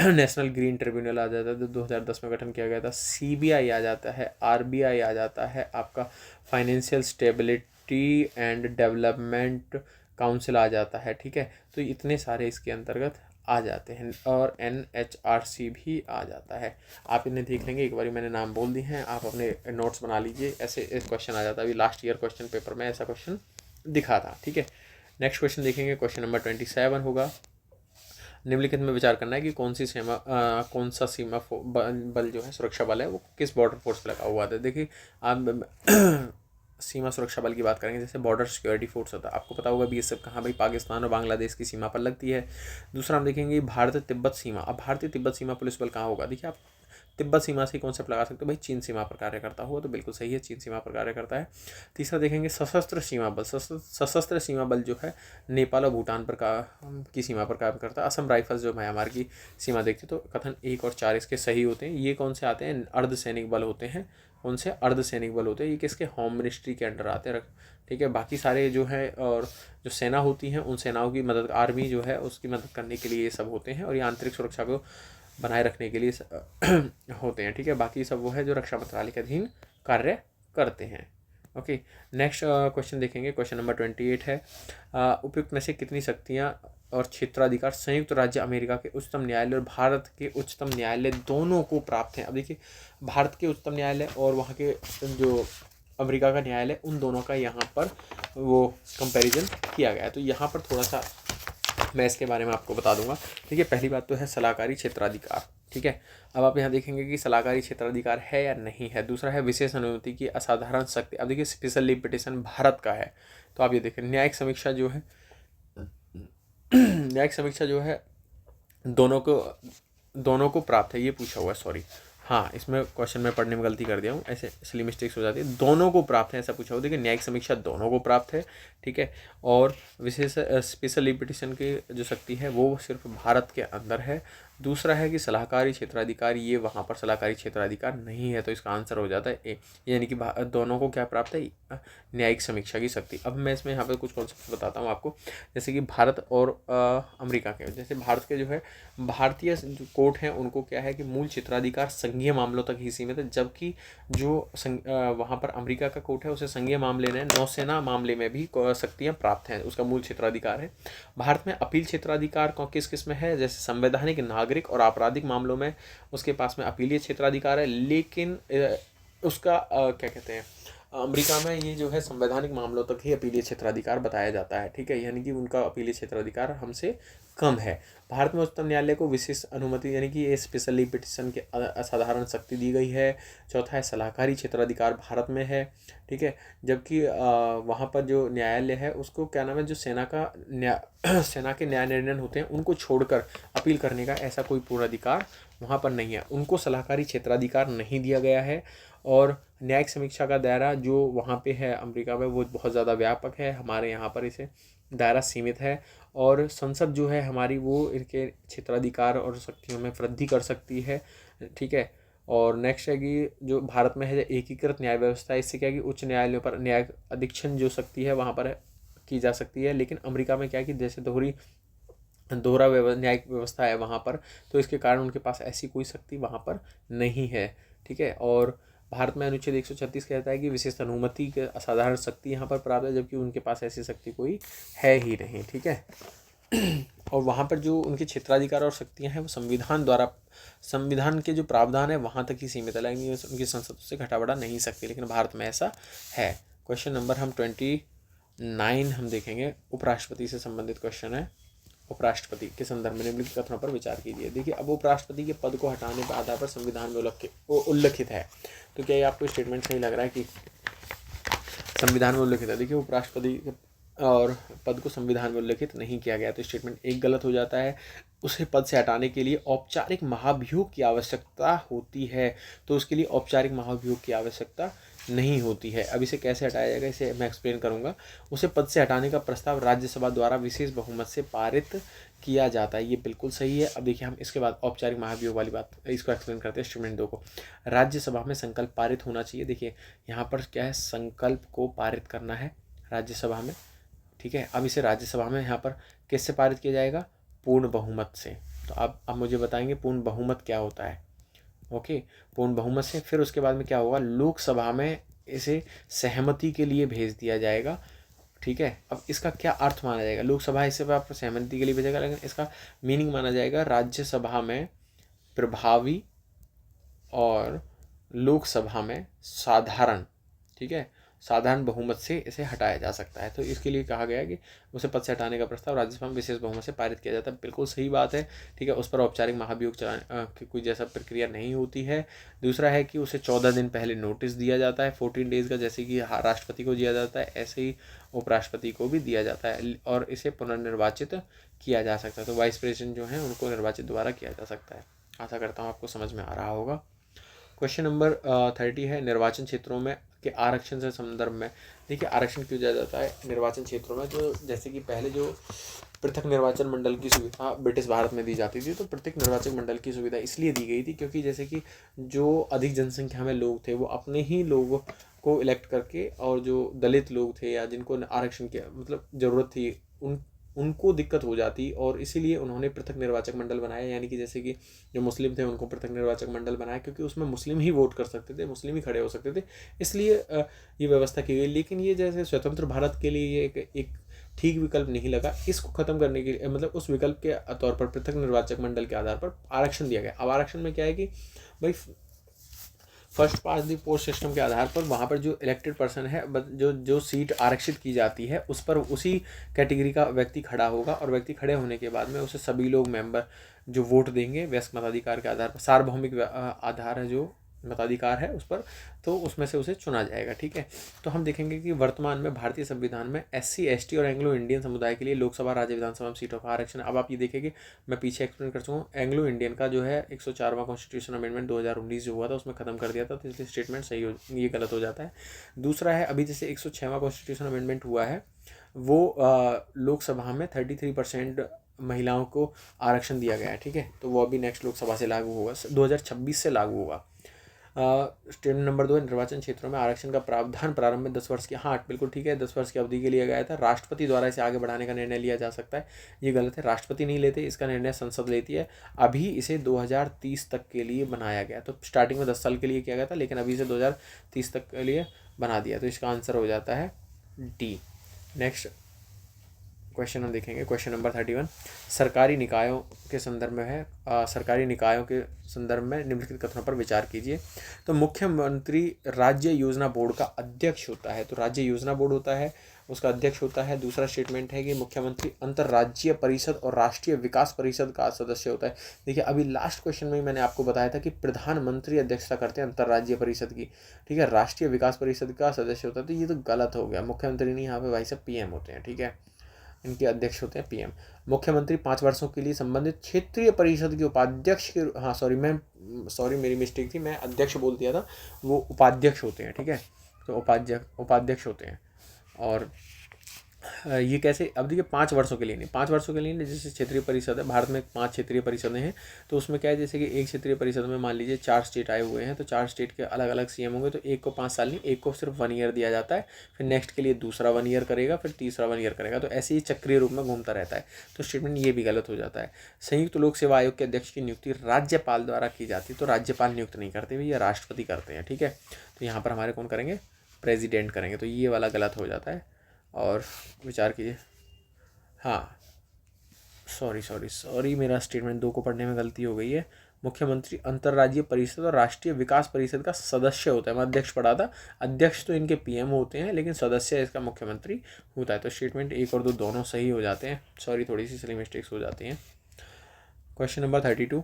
नेशनल ग्रीन ट्रिब्यूनल आ जाता है, जो 2010 में गठन किया गया था। सीबीआई आ जाता है, आरबीआई आ जाता है, आपका financial stability and development council आ जाता है, ठीक है। तो इतने सारे इसके अंतर्गत आ जाते हैं, और NHRC भी आ जाता है। आप इन्हें देख लेंगे, एक बार मैंने नाम बोल दिए हैं, आप अपने नोट्स बना लीजिए, ऐसे एक क्वेश्चन आ जाता है। अभी लास्ट ईयर क्वेश्चन पेपर में ऐसा क्वेश्चन दिखा था, ठीक है। नेक्स्ट क्वेश्चन देखेंगे, क्वेश्चन नंबर 27 होगा। निम्नलिखित में विचार करना है कि कौन सा सीमा बल जो है, सुरक्षा बल है, वो किस बॉर्डर फोर्स पे लगा हुआ था। देखिए आप सीमा सुरक्षा बल की बात करेंगे, जैसे बॉर्डर सिक्योरिटी फोर्स होता है, आपको पता होगा BSF कहाँ भाई, पाकिस्तान और बांग्लादेश की सीमा पर लगती है। दूसरा हम देखेंगे भारत तिब्बत सीमा। अब भारतीय तिब्बत सीमा पुलिस बल कहाँ होगा, देखिए आप तिब्बत सीमा से कॉन्सेप्ट लगा सकते हो भाई, चीन सीमा पर कार्य करता हुआ, तो बिल्कुल सही है, चीन सीमा पर कार्य करता है। तीसरा देखेंगे सशस्त्र सीमा बल। सशस्त्र सीमा बल जो है नेपाल और भूटान पर की सीमा पर काम करता है। असम राइफल्स जो म्यांमार की सीमा देखते तो कथन 1 और 4 इसके सही होते हैं। ये कौन से आते हैं, अर्धसैनिक बल होते हैं। कौन से, अर्धसैनिक बल होते हैं, ये किसके, होम मिनिस्ट्री के अंडर आते हैं, ठीक है। बाकी सारे जो है, और जो सेना होती हैं, उन सेनाओं की मदद, आर्मी जो है उसकी मदद करने के लिए ये सब होते हैं, और ये आंतरिक सुरक्षा को बनाए रखने के लिए होते हैं, ठीक है। बाकी सब वो है जो रक्षा मंत्रालय के अधीन कार्य करते हैं। ओके, नेक्स्ट क्वेश्चन देखेंगे, क्वेश्चन नंबर 28 है। उपयुक्त में से कितनी शक्तियाँ और क्षेत्राधिकार संयुक्त राज्य अमेरिका के उच्चतम न्यायालय और भारत के उच्चतम न्यायालय दोनों को प्राप्त हैं। अब देखिए, भारत के उच्चतम न्यायालय और वहाँ के जो अमेरिका का न्यायालय, उन दोनों का यहाँ पर वो कंपैरिजन किया गया है। तो यहाँ पर थोड़ा सा मैं इसके बारे में आपको बता दूंगा। ठीक है, पहली बात तो है सलाहकारी क्षेत्राधिकार, ठीक है। अब आप यहाँ देखेंगे कि सलाहकारी क्षेत्राधिकार है या नहीं है। दूसरा है विशेष अनुमति की असाधारण शक्ति। अब देखिए, स्पेशल लीव पिटिशन भारत का है, तो आप ये देखें, न्यायिक समीक्षा जो है न्यायिक समीक्षा जो है दोनों को प्राप्त है, ये पूछा हुआ है, सॉरी, हाँ इसमें क्वेश्चन में पढ़ने में गलती कर दिया हूँ, ऐसे इसलिए मिस्टेक्स हो जाती है। दोनों को प्राप्त है ऐसा पूछा हुआ, देखिए न्यायिक समीक्षा दोनों को प्राप्त है, ठीक है। और विशेष स्पेशल लीव पिटिशन की जो शक्ति है वो सिर्फ भारत के अंदर है। दूसरा है कि सलाहकारी क्षेत्राधिकार, ये वहाँ पर सलाहकारी क्षेत्राधिकार नहीं है, तो इसका आंसर हो जाता है ए, यानी कि दोनों को क्या प्राप्त है, न्यायिक समीक्षा की शक्ति। अब मैं इसमें यहाँ पर कुछ कॉन्सेप्ट बताता हूँ आपको, जैसे कि भारत और अमेरिका के, जैसे भारत के जो है भारतीय जो कोर्ट हैं उनको क्या है कि मूल क्षेत्राधिकार संघीय मामलों तक ही सीमित है, जबकि जो वहाँ पर अमेरिका का कोर्ट है उसे संघीय मामले ने नौसेना मामले में भी शक्तियाँ प्राप्त हैं, उसका मूल क्षेत्राधिकार है। भारत में अपील क्षेत्राधिकार किस किस में है, जैसे संवैधानिक, नागरिक और आपराधिक मामलों में उसके पास में अपीलीय क्षेत्राधिकार है, लेकिन उसका क्या कहते हैं, अमेरिका में ये जो है संवैधानिक मामलों तक ही अपीलीय क्षेत्राधिकार बताया जाता है, ठीक है, यानी कि उनका अपीलीय क्षेत्राधिकार हमसे कम है। भारत में उच्चतम न्यायालय को विशेष अनुमति यानी कि ये स्पेशल लीव पिटिशन के असाधारण शक्ति दी गई है। चौथा है सलाहकारी क्षेत्राधिकार भारत में है, ठीक है, जबकि वहाँ पर जो न्यायालय है उसको क्या नाम है, जो सेना के न्याय निर्णय होते हैं उनको छोड़कर अपील करने का ऐसा कोई पूर्ण अधिकार वहाँ पर नहीं है, उनको सलाहकारी क्षेत्राधिकार नहीं दिया गया है। और न्यायिक समीक्षा का दायरा जो वहाँ पे है अमेरिका में वो बहुत ज़्यादा व्यापक है, हमारे यहाँ पर इसे दायरा सीमित है। और संसद जो है हमारी वो इनके क्षेत्राधिकार और शक्तियों में वृद्धि कर सकती है, ठीक है। और नेक्स्ट है कि जो भारत में है एकीकृत न्याय व्यवस्था है, इससे क्या है कि उच्च न्यायालयों पर न्याय अधीक्षण जो शक्ति है वहाँ पर की जा सकती है। लेकिन अमेरिका में क्या है कि जैसे दोहरा न्यायिक व्यवस्था है वहाँ पर, तो इसके कारण उनके पास ऐसी कोई शक्ति वहाँ पर नहीं है, ठीक है। और भारत में अनुच्छेद 136 कहता है कि विशेष अनुमति के असाधारण शक्ति यहाँ पर प्राप्त है, जबकि उनके पास ऐसी शक्ति कोई है ही नहीं, ठीक है। और वहाँ पर जो उनके क्षेत्राधिकार और शक्तियाँ हैं वो संविधान के जो प्रावधान है वहाँ तक ही सीमित है, लेकिन उनकी संसद से घटा बढ़ा नहीं सकती, लेकिन भारत में ऐसा है। क्वेश्चन नंबर हम 29 हम देखेंगे, उपराष्ट्रपति से संबंधित क्वेश्चन है। उपराष्ट्रपति के संदर्भ में निम्नलिखित कथनों पर विचार कीजिए। देखिए, अब उपराष्ट्रपति के पद को हटाने के आधार पर संविधान में उल्लिखित है, तो क्या ये आपको स्टेटमेंट सही लग रहा है कि संविधान में उल्लिखित है? देखिए, उपराष्ट्रपति और पद को संविधान में उल्लिखित नहीं किया गया, तो स्टेटमेंट एक गलत हो जाता है। उसे पद से हटाने के लिए औपचारिक महाभियोग की आवश्यकता होती है, तो उसके लिए औपचारिक महाभियोग की आवश्यकता नहीं होती है। अब इसे कैसे हटाया जाएगा, इसे मैं एक्सप्लेन करूंगा। उसे पद से हटाने का प्रस्ताव राज्यसभा द्वारा विशेष बहुमत से पारित किया जाता है, ये बिल्कुल सही है। अब देखिए, हम इसके बाद औपचारिक महाभियोग वाली बात इसको एक्सप्लेन करते हैं। स्टेटमेंट 2 को राज्यसभा में संकल्प पारित होना चाहिए। देखिए, यहाँ पर क्या है, संकल्प को पारित करना है राज्यसभा में, ठीक है। अब इसे राज्यसभा में यहाँ पर किससे पारित किया जाएगा, पूर्ण बहुमत से, तो आप मुझे बताएंगे पूर्ण बहुमत क्या होता है। ओके, पूर्ण बहुमत से फिर उसके बाद में क्या होगा, लोकसभा में इसे सहमति के लिए भेज दिया जाएगा। ठीक है, अब इसका क्या अर्थ माना जाएगा, लोकसभा इसे आपको सहमति के लिए भेजेगा, लेकिन इसका मीनिंग माना जाएगा राज्यसभा में प्रभावी और लोकसभा में साधारण। ठीक है, साधारण बहुमत से इसे हटाया जा सकता है। तो इसके लिए कहा गया कि उसे पद से हटाने का प्रस्ताव राज्यसभा में विशेष बहुमत से पारित किया जाता है। बिल्कुल सही बात है। ठीक है, उस पर औपचारिक महाभियोग चलाने की कोई जैसा प्रक्रिया नहीं होती है। दूसरा है कि उसे 14 दिन पहले नोटिस दिया जाता है, 14 डेज का, जैसे कि राष्ट्रपति को दिया जाता है ऐसे ही उपराष्ट्रपति को भी दिया जाता है, और इसे पुनर्निर्वाचित किया जा सकता है। तो वाइस प्रेसिडेंट जो है उनको निर्वाचित दोबारा किया जा सकता है। आशा करता हूँ आपको समझ में आ रहा होगा। क्वेश्चन नंबर 30 है, निर्वाचन क्षेत्रों में के आरक्षण से संदर्भ में। देखिए, आरक्षण क्यों दिया जाता है निर्वाचन क्षेत्रों में, तो जैसे कि पहले जो पृथक निर्वाचन मंडल की सुविधा ब्रिटिश भारत में दी जाती थी, तो पृथक निर्वाचन मंडल की सुविधा इसलिए दी गई थी क्योंकि जैसे कि जो अधिक जनसंख्या में लोग थे वो अपने ही लोगों को इलेक्ट करके, और जो दलित लोग थे या जिनको आरक्षण की मतलब ज़रूरत थी उनको दिक्कत हो जाती, और इसीलिए उन्होंने पृथक निर्वाचक मंडल बनाया। यानी कि जैसे कि जो मुस्लिम थे उनको पृथक निर्वाचक मंडल बनाया, क्योंकि उसमें मुस्लिम ही वोट कर सकते थे, मुस्लिम ही खड़े हो सकते थे, इसलिए ये व्यवस्था की गई। लेकिन ये जैसे स्वतंत्र भारत के लिए ये एक ठीक विकल्प नहीं लगा। इसको खत्म करने के लिए मतलब उस विकल्प के तौर पर पृथक निर्वाचक मंडल के आधार पर आरक्षण दिया गया। अब आरक्षण में क्या है कि भाई first pass the post system के आधार पर वहाँ पर जो इलेक्टेड पर्सन है, जो सीट आरक्षित की जाती है उस पर उसी कैटेगरी का व्यक्ति खड़ा होगा, और व्यक्ति खड़े होने के बाद में उसे सभी लोग मेंबर जो वोट देंगे वयस्क मताधिकार के आधार पर, सार्वभौमिक आधार है जो मताधिकार है उस पर, तो उसमें से उसे चुना जाएगा। ठीक है, तो हम देखेंगे कि वर्तमान में भारतीय संविधान में SC ST और एंग्लो इंडियन समुदाय के लिए लोकसभा राज्य विधानसभा में सीटों का आरक्षण। अब आप ये देखेंगे, मैं पीछे एक्सप्लेन कर चुका हूँ, एंग्लो इंडियन का जो है 104वां कॉन्स्टिट्यूशन अमेंडमेंट 2019 जो हुआ था उसमें खत्म कर दिया था, तो इसलिए स्टेटमेंट सही हो, ये गलत हो जाता है। दूसरा है, अभी जैसे 106वां कॉन्स्टिट्यूशन अमेंडमेंट हुआ है वो लोकसभा में 33% महिलाओं को आरक्षण दिया गया है। ठीक है, तो वो अभी नेक्स्ट लोकसभा से लागू होगा, 2026 से लागू होगा। स्टेटमेंट नंबर 2 है, निर्वाचन क्षेत्रों में आरक्षण का प्रावधान प्रारंभ में 10 वर्ष की, हाँ बिल्कुल ठीक है, 10 वर्ष की अवधि के लिए गया था। राष्ट्रपति द्वारा इसे आगे बढ़ाने का निर्णय लिया जा सकता है, ये गलत है, राष्ट्रपति नहीं लेते, इसका निर्णय संसद लेती है। अभी इसे 2030 तक के लिए बनाया गया, तो स्टार्टिंग में 10 साल के लिए किया गया था, लेकिन अभी इसे 2030 तक के लिए बना दिया, तो इसका आंसर हो जाता है डी। नेक्स्ट क्वेश्चन हम देखेंगे, क्वेश्चन नंबर 31, सरकारी निकायों के संदर्भ में है। सरकारी निकायों के संदर्भ में निम्नलिखित कथनों पर विचार कीजिए। तो मुख्यमंत्री राज्य योजना बोर्ड का अध्यक्ष होता है, तो राज्य योजना बोर्ड होता है उसका अध्यक्ष होता है। दूसरा स्टेटमेंट है कि मुख्यमंत्री अंतर्राज्यीय परिषद और राष्ट्रीय विकास परिषद का सदस्य होता है। देखिए, अभी लास्ट क्वेश्चन में मैंने आपको बताया था कि प्रधानमंत्री अध्यक्षता करते हैं अंतर्राज्यीय परिषद की। ठीक है, राष्ट्रीय विकास परिषद का सदस्य होता है, तो ये तो गलत हो गया, मुख्यमंत्री नहीं, यहाँ पे भाई साहब PM होते हैं। ठीक है, इनके अध्यक्ष होते हैं PM। मुख्यमंत्री 5 वर्षों के लिए संबंधित क्षेत्रीय परिषद के उपाध्यक्ष के, हाँ सॉरी मेरी मिस्टेक थी, मैं अध्यक्ष बोल दिया था, वो उपाध्यक्ष होते हैं। ठीक है, तो उपाध्यक्ष होते हैं। और ये कैसे, अब देखिए 5 वर्षों के लिए नहीं, 5 वर्षों के लिए नहीं, जैसे क्षेत्रीय परिषद है, भारत में 5 क्षेत्रीय परिषदें हैं, तो उसमें क्या है, जैसे कि एक क्षेत्रीय परिषद में मान लीजिए 4 स्टेट आए हुए हैं, तो 4 स्टेट के अलग अलग CM होंगे, तो एक को 5 साल नहीं, एक को सिर्फ 1 ईयर दिया जाता है, फिर नेक्स्ट के लिए दूसरा 1 ईयर करेगा, फिर तीसरा 1 ईयर करेगा, तो ऐसे ही चक्रीय रूप में घूमता रहता है, तो स्टेटमेंट ये भी गलत हो जाता है। संयुक्त लोक सेवा आयोग के अध्यक्ष की नियुक्ति राज्यपाल द्वारा की जाती है, तो राज्यपाल नियुक्त नहीं करते, भैया राष्ट्रपति करते हैं। ठीक है, तो यहाँ पर हमारे कौन करेंगे, प्रेसिडेंट करेंगे, तो ये वाला गलत हो जाता है, और विचार कीजिए। हाँ सॉरी मेरा स्टेटमेंट 2 को पढ़ने में गलती हो गई है। मुख्यमंत्री अंतर्राज्यीय परिषद और राष्ट्रीय विकास परिषद का सदस्य होता है, मैं अध्यक्ष पढ़ा था, अध्यक्ष तो इनके PM होते हैं, लेकिन सदस्य इसका मुख्यमंत्री होता है। तो स्टेटमेंट 1 और 2 दोनों सही हो जाते हैं, सॉरी थोड़ी सी सिली मिस्टेक्स हो जाती हैं। क्वेश्चन नंबर 32,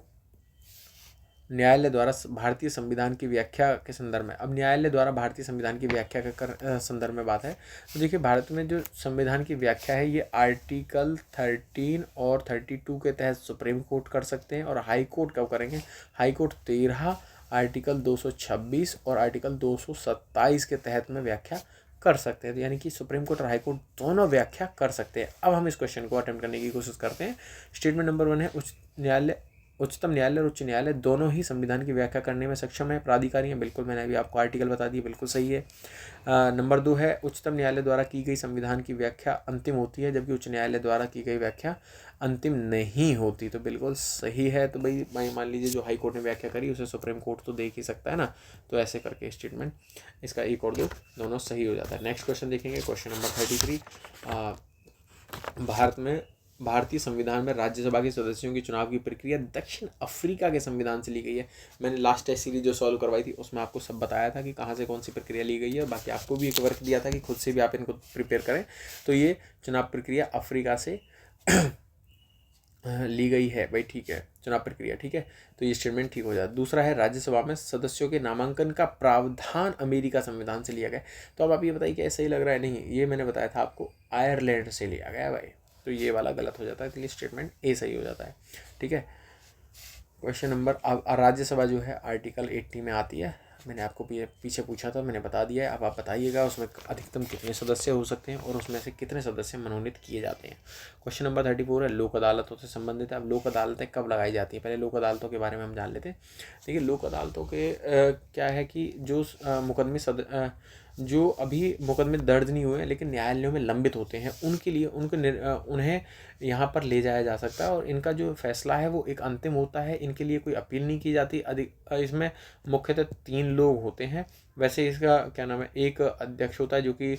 न्यायालय द्वारा भारतीय संविधान की व्याख्या के संदर्भ में। अब न्यायालय द्वारा भारतीय संविधान की व्याख्या के संदर्भ में बात है, तो देखिए भारत में जो संविधान की व्याख्या है ये आर्टिकल 13 और 32 के तहत सुप्रीम कोर्ट कर सकते हैं, और हाई कोर्ट कब करेंगे, हाई कोर्ट 13 आर्टिकल 226 और आर्टिकल 227 के तहत में व्याख्या कर सकते हैं, तो यानी कि सुप्रीम कोर्ट और हाई कोर्ट दोनों व्याख्या कर सकते हैं। अब हम इस क्वेश्चन को अटेम्प्ट करने की कोशिश करते हैं। स्टेटमेंट नंबर 1 है, उच्च न्यायालय उच्चतम न्यायालय और उच्च न्यायालय दोनों ही संविधान की व्याख्या करने में सक्षम है, प्राधिकारी हैं, बिल्कुल मैंने अभी आपको आर्टिकल बता दिया, बिल्कुल सही है। नंबर 2 है उच्चतम न्यायालय द्वारा की गई संविधान की व्याख्या अंतिम होती है, जबकि उच्च न्यायालय द्वारा की गई व्याख्या अंतिम नहीं होती, तो बिल्कुल सही है। तो भाई मान लीजिए जो हाई कोर्ट ने व्याख्या करी उसे सुप्रीम कोर्ट तो देख ही सकता है ना, तो ऐसे करके स्टेटमेंट इसका एक और दो दोनों सही हो जाता है। नेक्स्ट क्वेश्चन देखेंगे, क्वेश्चन नंबर 33। भारतीय संविधान में राज्यसभा के सदस्यों के चुनाव की प्रक्रिया दक्षिण अफ्रीका के संविधान से ली गई है। मैंने लास्ट टेस्ट सीरीज जो सॉल्व करवाई थी उसमें आपको सब बताया था कि कहाँ से कौन सी प्रक्रिया ली गई है, बाकी आपको भी एक वर्क दिया था कि खुद से भी आप इनको प्रिपेयर करें। तो ये चुनाव प्रक्रिया अफ्रीका से ली गई है भाई, ठीक है, चुनाव प्रक्रिया, ठीक है, तो ये स्टेटमेंट ठीक हो जाता है। दूसरा है राज्यसभा में सदस्यों के नामांकन का प्रावधान अमेरिका संविधान से लिया गया। तो अब आप ये बताइए क्या सही लग रहा है? नहीं, ये मैंने बताया था आपको आयरलैंड से लिया गया भाई, तो ये वाला गलत हो जाता है, इसलिए स्टेटमेंट ए सही हो जाता है, ठीक है। क्वेश्चन नंबर, राज्यसभा जो है आर्टिकल 80 में आती है, मैंने आपको पीछे पूछा था, मैंने बता दिया है। अब आप बताइएगा उसमें अधिकतम कितने सदस्य हो सकते हैं और उसमें से कितने सदस्य मनोनीत किए जाते हैं। क्वेश्चन नंबर 34 है लोक अदालतों से संबंधित है। अब लोक अदालतें कब लगाई जाती हैं, पहले लोक अदालतों के बारे में हम जान लेते हैं। देखिए लोक अदालतों के क्या है कि जो मुकदमे जो अभी मुकदमे दर्ज नहीं हुए हैं लेकिन न्यायालयों में लंबित होते हैं, उनके लिए उन्हें यहाँ पर ले जाया जा सकता है और इनका जो फैसला है वो एक अंतिम होता है, इनके लिए कोई अपील नहीं की जाती। इसमें मुख्यतः 3 लोग होते हैं। वैसे इसका क्या नाम है, एक अध्यक्ष होता है जो कि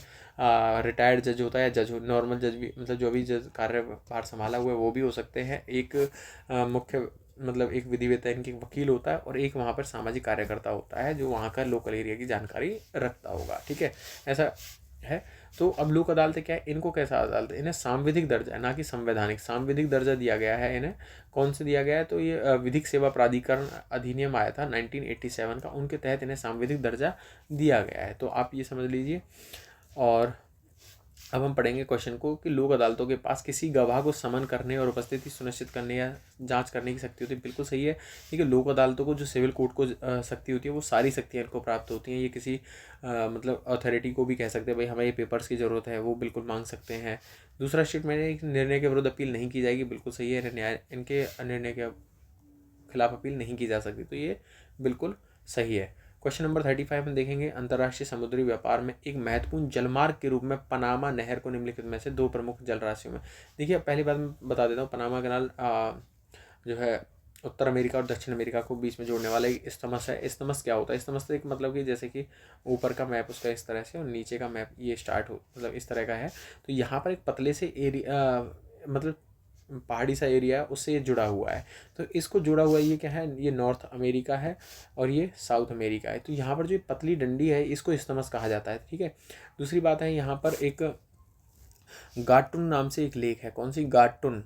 रिटायर्ड जज होता है, जज नॉर्मल जज भी, मतलब जो अभी जज कार्यभार संभाला हुआ है वो भी हो सकते हैं। एक मुख्य मतलब एक विधिवेत्ता इनके वकील होता है और एक वहाँ पर सामाजिक कार्यकर्ता होता है जो वहाँ का लोकल एरिया की जानकारी रखता होगा, ठीक है, ऐसा है। तो अब लोक अदालतें क्या है, इनको कैसा अदालत, इन्हें सांविधिक दर्जा है ना कि संवैधानिक, सांविधिक दर्जा दिया गया है इन्हें। कौन से दिया गया है, तो ये विधिक सेवा प्राधिकरण अधिनियम आया था 1987 का, उनके तहत इन्हें सांविधिक दर्जा दिया गया है, तो आप ये समझ लीजिए। और अब हम पढ़ेंगे क्वेश्चन को कि लोक अदालतों के पास किसी गवाह को समन करने और उपस्थिति सुनिश्चित करने या जांच करने की शक्ति होती है, बिल्कुल सही है। ठीक है, लोक अदालतों को जो सिविल कोर्ट को शक्ति होती है वो सारी शक्तियाँ इनको प्राप्त होती हैं। ये किसी मतलब अथॉरिटी को भी कह सकते हैं भाई हमें ये पेपर्स की ज़रूरत है, वो बिल्कुल मांग सकते हैं। दूसरा स्टेटमेंट है कि निर्णय के विरुद्ध अपील नहीं की जाएगी, बिल्कुल सही है, इनके निर्णय के खिलाफ अपील नहीं की जा सकती, तो ये बिल्कुल सही है। क्वेश्चन नंबर 35 में देखेंगे अंतर्राष्ट्रीय समुद्री व्यापार में एक महत्वपूर्ण जलमार्ग के रूप में पनामा नहर को निम्नलिखित में से 2 प्रमुख जलराशियों में। देखिए पहली बात मैं बता देता हूँ, पनामा कैनाल जो है उत्तर अमेरिका और दक्षिण अमेरिका को बीच में जोड़ने वाला एक इस्तमस है। इस्तमस क्या होता है, इस्तमस तो एक मतलब कि जैसे कि ऊपर का मैप उसका इस तरह से और नीचे का मैप ये स्टार्ट हो मतलब इस तरह का है, तो यहाँ पर एक पतले से एरिया मतलब पहाड़ी सा एरिया उससे ये जुड़ा हुआ है। तो इसको जुड़ा हुआ ये क्या है, ये नॉर्थ अमेरिका है और ये साउथ अमेरिका है। तो यहाँ पर जो पतली डंडी है इसको इस्तमस कहा जाता है, ठीक है। दूसरी बात है यहाँ पर एक गाटुन नाम से एक लेक है, कौन सी, गाटुन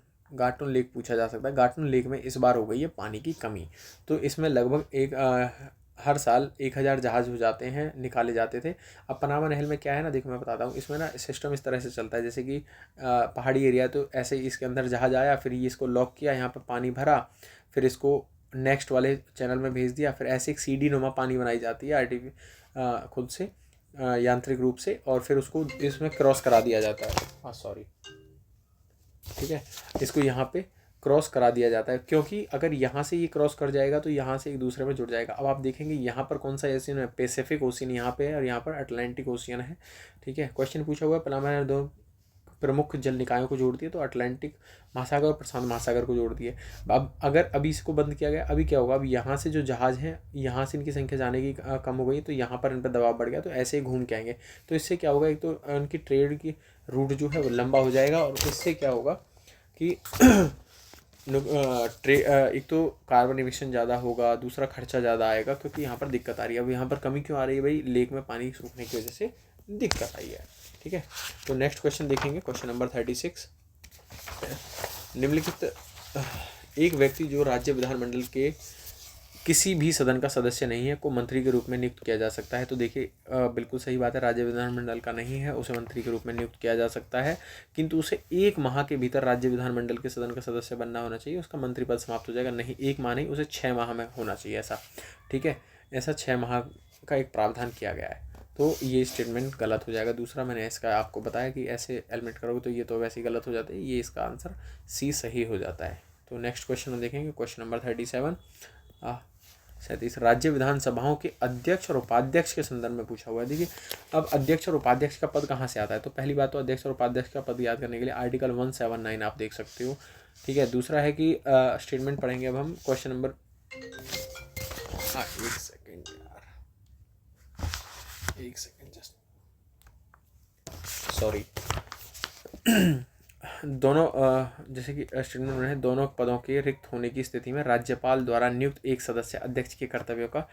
लेक पूछा जा सकता है। गाटुन लेक में इस बार हो गई है पानी की कमी, तो इसमें लगभग हर साल 1000 जहाज हो जाते हैं, निकाले जाते थे। अब पनामा नहर में क्या है ना, देखो मैं बताता हूँ, इसमें ना सिस्टम इस तरह से चलता है जैसे कि पहाड़ी एरिया, तो ऐसे ही इसके अंदर जहाज आया, फिर ये इसको लॉक किया, यहाँ पर पानी भरा, फिर इसको नेक्स्ट वाले चैनल में भेज दिया, फिर ऐसे एक सीढ़ी नुमा पानी बनाई जाती है खुद से यांत्रिक रूप से, और फिर उसको इसमें क्रॉस करा दिया जाता है, सॉरी, ठीक है, इसको यहाँ पे क्रॉस करा दिया जाता है, क्योंकि अगर यहाँ से ये क्रॉस कर जाएगा तो यहाँ से एक दूसरे में जुड़ जाएगा। अब आप देखेंगे यहाँ पर कौन सा ओशियन है, पैसिफिक ओशियन यहाँ पे है और यहाँ पर अटलांटिक ओशियन है, ठीक है। क्वेश्चन पूछा हुआ है पनामा नहर 2 प्रमुख जल निकायों को जोड़ती है, तो अटलांटिक महासागर और प्रशांत महासागर को जोड़ती है। अब अगर अभी इसको बंद किया गया, अभी क्या होगा, अब यहाँ से जो जहाज़ हैं यहाँ से इनकी संख्या जाने की कम हो गई, तो यहाँ पर इन पर दबाव बढ़ गया, तो ऐसे ही घूम के आएंगे। तो इससे क्या होगा, एक तो उनकी ट्रेड की रूट जो है वो लंबा हो जाएगा, और इससे क्या होगा कि एक तो कार्बन इमिशन ज़्यादा होगा, दूसरा खर्चा ज़्यादा आएगा, क्योंकि यहाँ पर दिक्कत आ रही है। अब यहाँ पर कमी क्यों आ रही है भाई, लेक में पानी सूखने की वजह से दिक्कत आई है, ठीक है। तो नेक्स्ट क्वेश्चन देखेंगे, क्वेश्चन नंबर 36। निम्नलिखित एक व्यक्ति जो राज्य विधानमंडल के किसी भी सदन का सदस्य नहीं है को मंत्री के रूप में नियुक्त किया जा सकता है। तो देखिए बिल्कुल सही बात है, राज्य विधानमंडल का नहीं है उसे मंत्री के रूप में नियुक्त किया जा सकता है, किंतु उसे 1 माह के भीतर राज्य विधानमंडल के सदन का सदस्य बनना होना चाहिए, उसका मंत्री पद समाप्त हो जाएगा। नहीं 1 माह नहीं, उसे 6 माह में होना चाहिए ऐसा, ठीक है, ऐसा 6 माह का एक प्रावधान किया गया है, तो ये स्टेटमेंट गलत हो जाएगा। दूसरा मैंने इसका आपको बताया कि ऐसे एलिमेंट करोगे तो ये तो वैसे ही गलत हो जाते हैं, ये इसका आंसर सी सही हो जाता है। तो नेक्स्ट क्वेश्चन हम देखेंगे क्वेश्चन नंबर 37 राज्य विधानसभाओं के अध्यक्ष और उपाध्यक्ष के संदर्भ में पूछा हुआ है। देखिए अब अध्यक्ष और उपाध्यक्ष का पद कहाँ से आता है, तो पहली बात तो अध्यक्ष और उपाध्यक्ष का पद याद करने के लिए आर्टिकल 179 आप देख सकते हो, ठीक है। दूसरा है कि स्टेटमेंट पढ़ेंगे अब हम क्वेश्चन नंबर, एक सेकेंड यार, एक सेकेंड जस्ट, सॉरी। दोनों जैसे कि स्टेटमेंट में है, दोनों पदों के रिक्त होने की स्थिति में राज्यपाल द्वारा नियुक्त एक सदस्य अध्यक्ष के कर्तव्यों का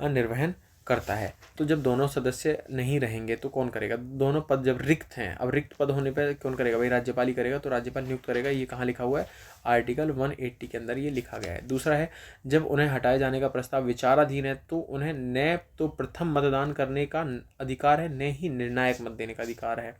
निर्वहन करता है। तो जब दोनों सदस्य नहीं रहेंगे तो कौन करेगा, दोनों पद जब रिक्त हैं, अब रिक्त पद होने पर कौन करेगा, भाई राज्यपाल ही करेगा, तो राज्यपाल नियुक्त करेगा। ये कहाँ लिखा हुआ है, आर्टिकल 180 के अंदर ये लिखा गया है। दूसरा है जब उन्हें हटाए जाने का प्रस्ताव विचाराधीन है तो उन्हें न तो प्रथम मतदान करने का अधिकार है, न ही निर्णायक मत देने का अधिकार है।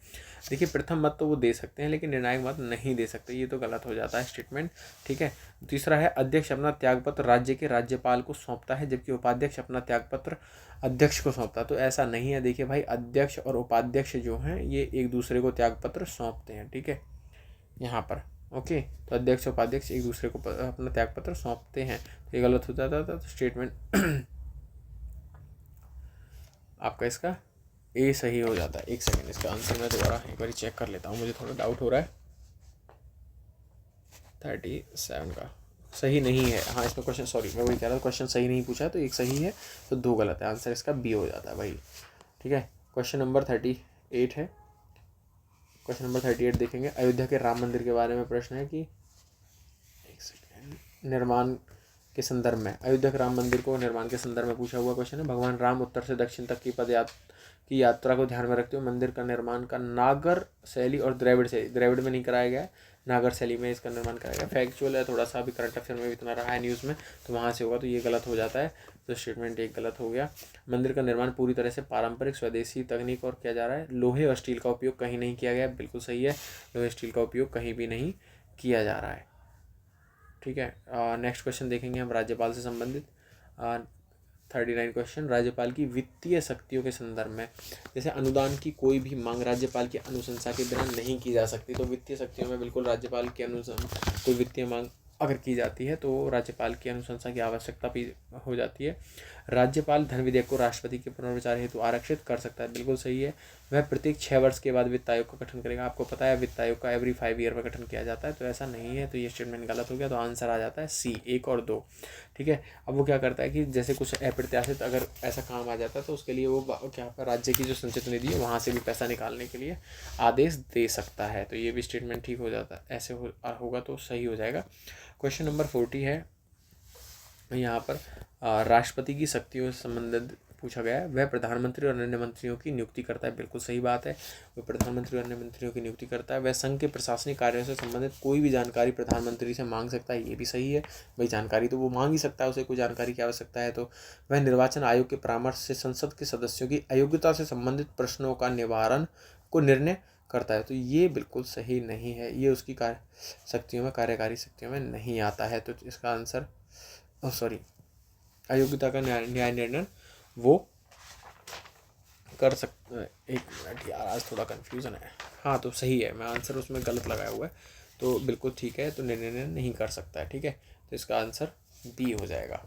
देखिए प्रथम मत तो वो दे सकते हैं लेकिन निर्णायक मत नहीं दे सकते, ये तो गलत हो जाता है स्टेटमेंट, ठीक है। तीसरा है अध्यक्ष अपना त्यागपत्र राज्य के राज्यपाल को सौंपता है जबकि उपाध्यक्ष अपना त्यागपत्र अध्यक्ष को सौंपता है। तो ऐसा नहीं है, देखिए भाई अध्यक्ष और उपाध्यक्ष जो हैं ये एक दूसरे को त्यागपत्र सौंपते हैं, ठीक है, यहाँ पर ओके। तो अध्यक्ष और उपाध्यक्ष एक दूसरे को अपना त्यागपत्र सौंपते हैं, तो ये गलत हो जाता था। तो स्टेटमेंट आपका इसका ए सही हो जाता है। एक सेकेंड, इसका आंसर मैं दोबारा एक बार चेक कर लेता हूँ, मुझे थोड़ा डाउट हो रहा है। 37 का सही नहीं है, हाँ इसमें क्वेश्चन, सॉरी मैं वही कह रहा था, क्वेश्चन सही नहीं पूछा है, तो एक सही है तो दो गलत है, आंसर इसका बी हो जाता है भाई, ठीक है। क्वेश्चन नंबर 38 है, क्वेश्चन नंबर 38 देखेंगे। अयोध्या के राम मंदिर के बारे में प्रश्न है कि एक सेकेंड, निर्माण के संदर्भ में, अयोध्या के राम मंदिर को निर्माण के संदर्भ में पूछा हुआ क्वेश्चन है। भगवान राम उत्तर से दक्षिण तक की यात्रा को ध्यान में रखते हुए मंदिर का निर्माण का नागर शैली और द्रविड़ शैली, द्रविड़ में नहीं कराया गया है, नागर शैली में इसका निर्माण कराया गया। फैक्चुअल है थोड़ा सा, अभी करंट अफेयर में भी इतना रहा है न्यूज़ में, तो वहाँ से होगा, तो ये गलत हो जाता है, तो स्टेटमेंट एक गलत हो गया। मंदिर का निर्माण पूरी तरह से पारंपरिक स्वदेशी तकनीक और किया जा रहा है। लोहे और स्टील का उपयोग कहीं नहीं किया गया, बिल्कुल सही है, लोहे स्टील का उपयोग कहीं भी नहीं किया जा रहा है, ठीक है। नेक्स्ट क्वेश्चन देखेंगे हम राज्यपाल से संबंधित। 39 क्वेश्चन, राज्यपाल की वित्तीय शक्तियों के संदर्भ में, जैसे अनुदान की कोई भी मांग राज्यपाल की अनुशंसा के बिना नहीं की जा सकती, तो वित्तीय शक्तियों में बिल्कुल राज्यपाल की अनुशंसा, कोई वित्तीय मांग अगर की जाती है तो राज्यपाल की अनुशंसा की आवश्यकता भी हो जाती है। राज्यपाल धन विधेयक को राष्ट्रपति के पुनर्विचार हेतु आरक्षित कर सकता है, बिल्कुल सही है। वह प्रत्येक 6 वर्ष के बाद वित्त आयोग का गठन करेगा, आपको पता है वित्त आयोग का एवरी 5 ईयर में गठन किया जाता है, तो ऐसा नहीं है, तो ये स्टेटमेंट गलत हो गया, तो आंसर आ जाता है सी 1 और 2, ठीक है। अब वो क्या करता है कि जैसे कुछ अप्रत्याशित अगर ऐसा काम आ जाता है तो उसके लिए वो क्या राज्य की जो संचित निधि है वहाँ से भी पैसा निकालने के लिए आदेश दे सकता है, तो ये भी स्टेटमेंट ठीक हो जाता है, ऐसे होगा तो सही हो जाएगा। क्वेश्चन नंबर 40 है, यहाँ पर राष्ट्रपति की शक्तियों से संबंधित पूछा गया है। वह प्रधानमंत्री और अन्य मंत्रियों की नियुक्ति करता है, बिल्कुल सही बात है, वह प्रधानमंत्री और अन्य मंत्रियों की नियुक्ति करता है। वह संघ के प्रशासनिक कार्यों से संबंधित कोई भी जानकारी प्रधानमंत्री से मांग सकता है, ये भी सही है, भाई जानकारी तो वो मांग ही सकता है, उसे कोई जानकारी की आवश्यकता है तो। वह निर्वाचन आयोग के परामर्श से संसद के सदस्यों की अयोग्यता से संबंधित प्रश्नों का निवारण को निर्णय करता है, तो ये बिल्कुल सही नहीं है, ये उसकी शक्तियों में, कार्यकारी शक्तियों में नहीं आता है, तो इसका आंसर सॉरी अयोग्यता का न्याय निर्णय वो कर सकते। एक मिनट यार, आज थोड़ा कन्फ्यूज़न है, हाँ तो सही है, मैं आंसर उसमें गलत लगाया हुआ है, तो बिल्कुल ठीक है, तो निर्णय नहीं कर सकता है, ठीक है, तो इसका आंसर बी हो जाएगा।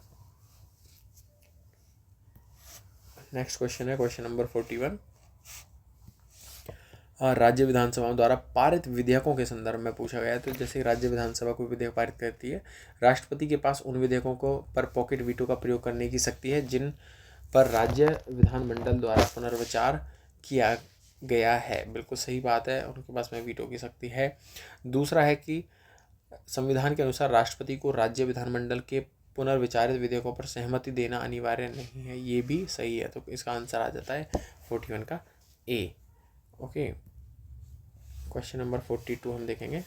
नेक्स्ट क्वेश्चन है क्वेश्चन नंबर 41, राज्य विधानसभाओं द्वारा पारित विधेयकों के संदर्भ में पूछा गया है। तो जैसे राज्य विधानसभा कोई विधेयक पारित करती है, राष्ट्रपति के पास उन विधेयकों को पर पॉकेट वीटो का प्रयोग करने की शक्ति है जिन पर राज्य विधानमंडल द्वारा पुनर्विचार किया गया है, बिल्कुल सही बात है, उनके पास में वीटो की शक्ति है। दूसरा है कि संविधान के अनुसार राष्ट्रपति को राज्य विधानमंडल के पुनर्विचारित विधेयकों पर सहमति देना अनिवार्य नहीं है, ये भी सही है, तो इसका आंसर आ जाता है 41 का ए, ओके। क्वेश्चन नंबर 42 हम देखेंगे।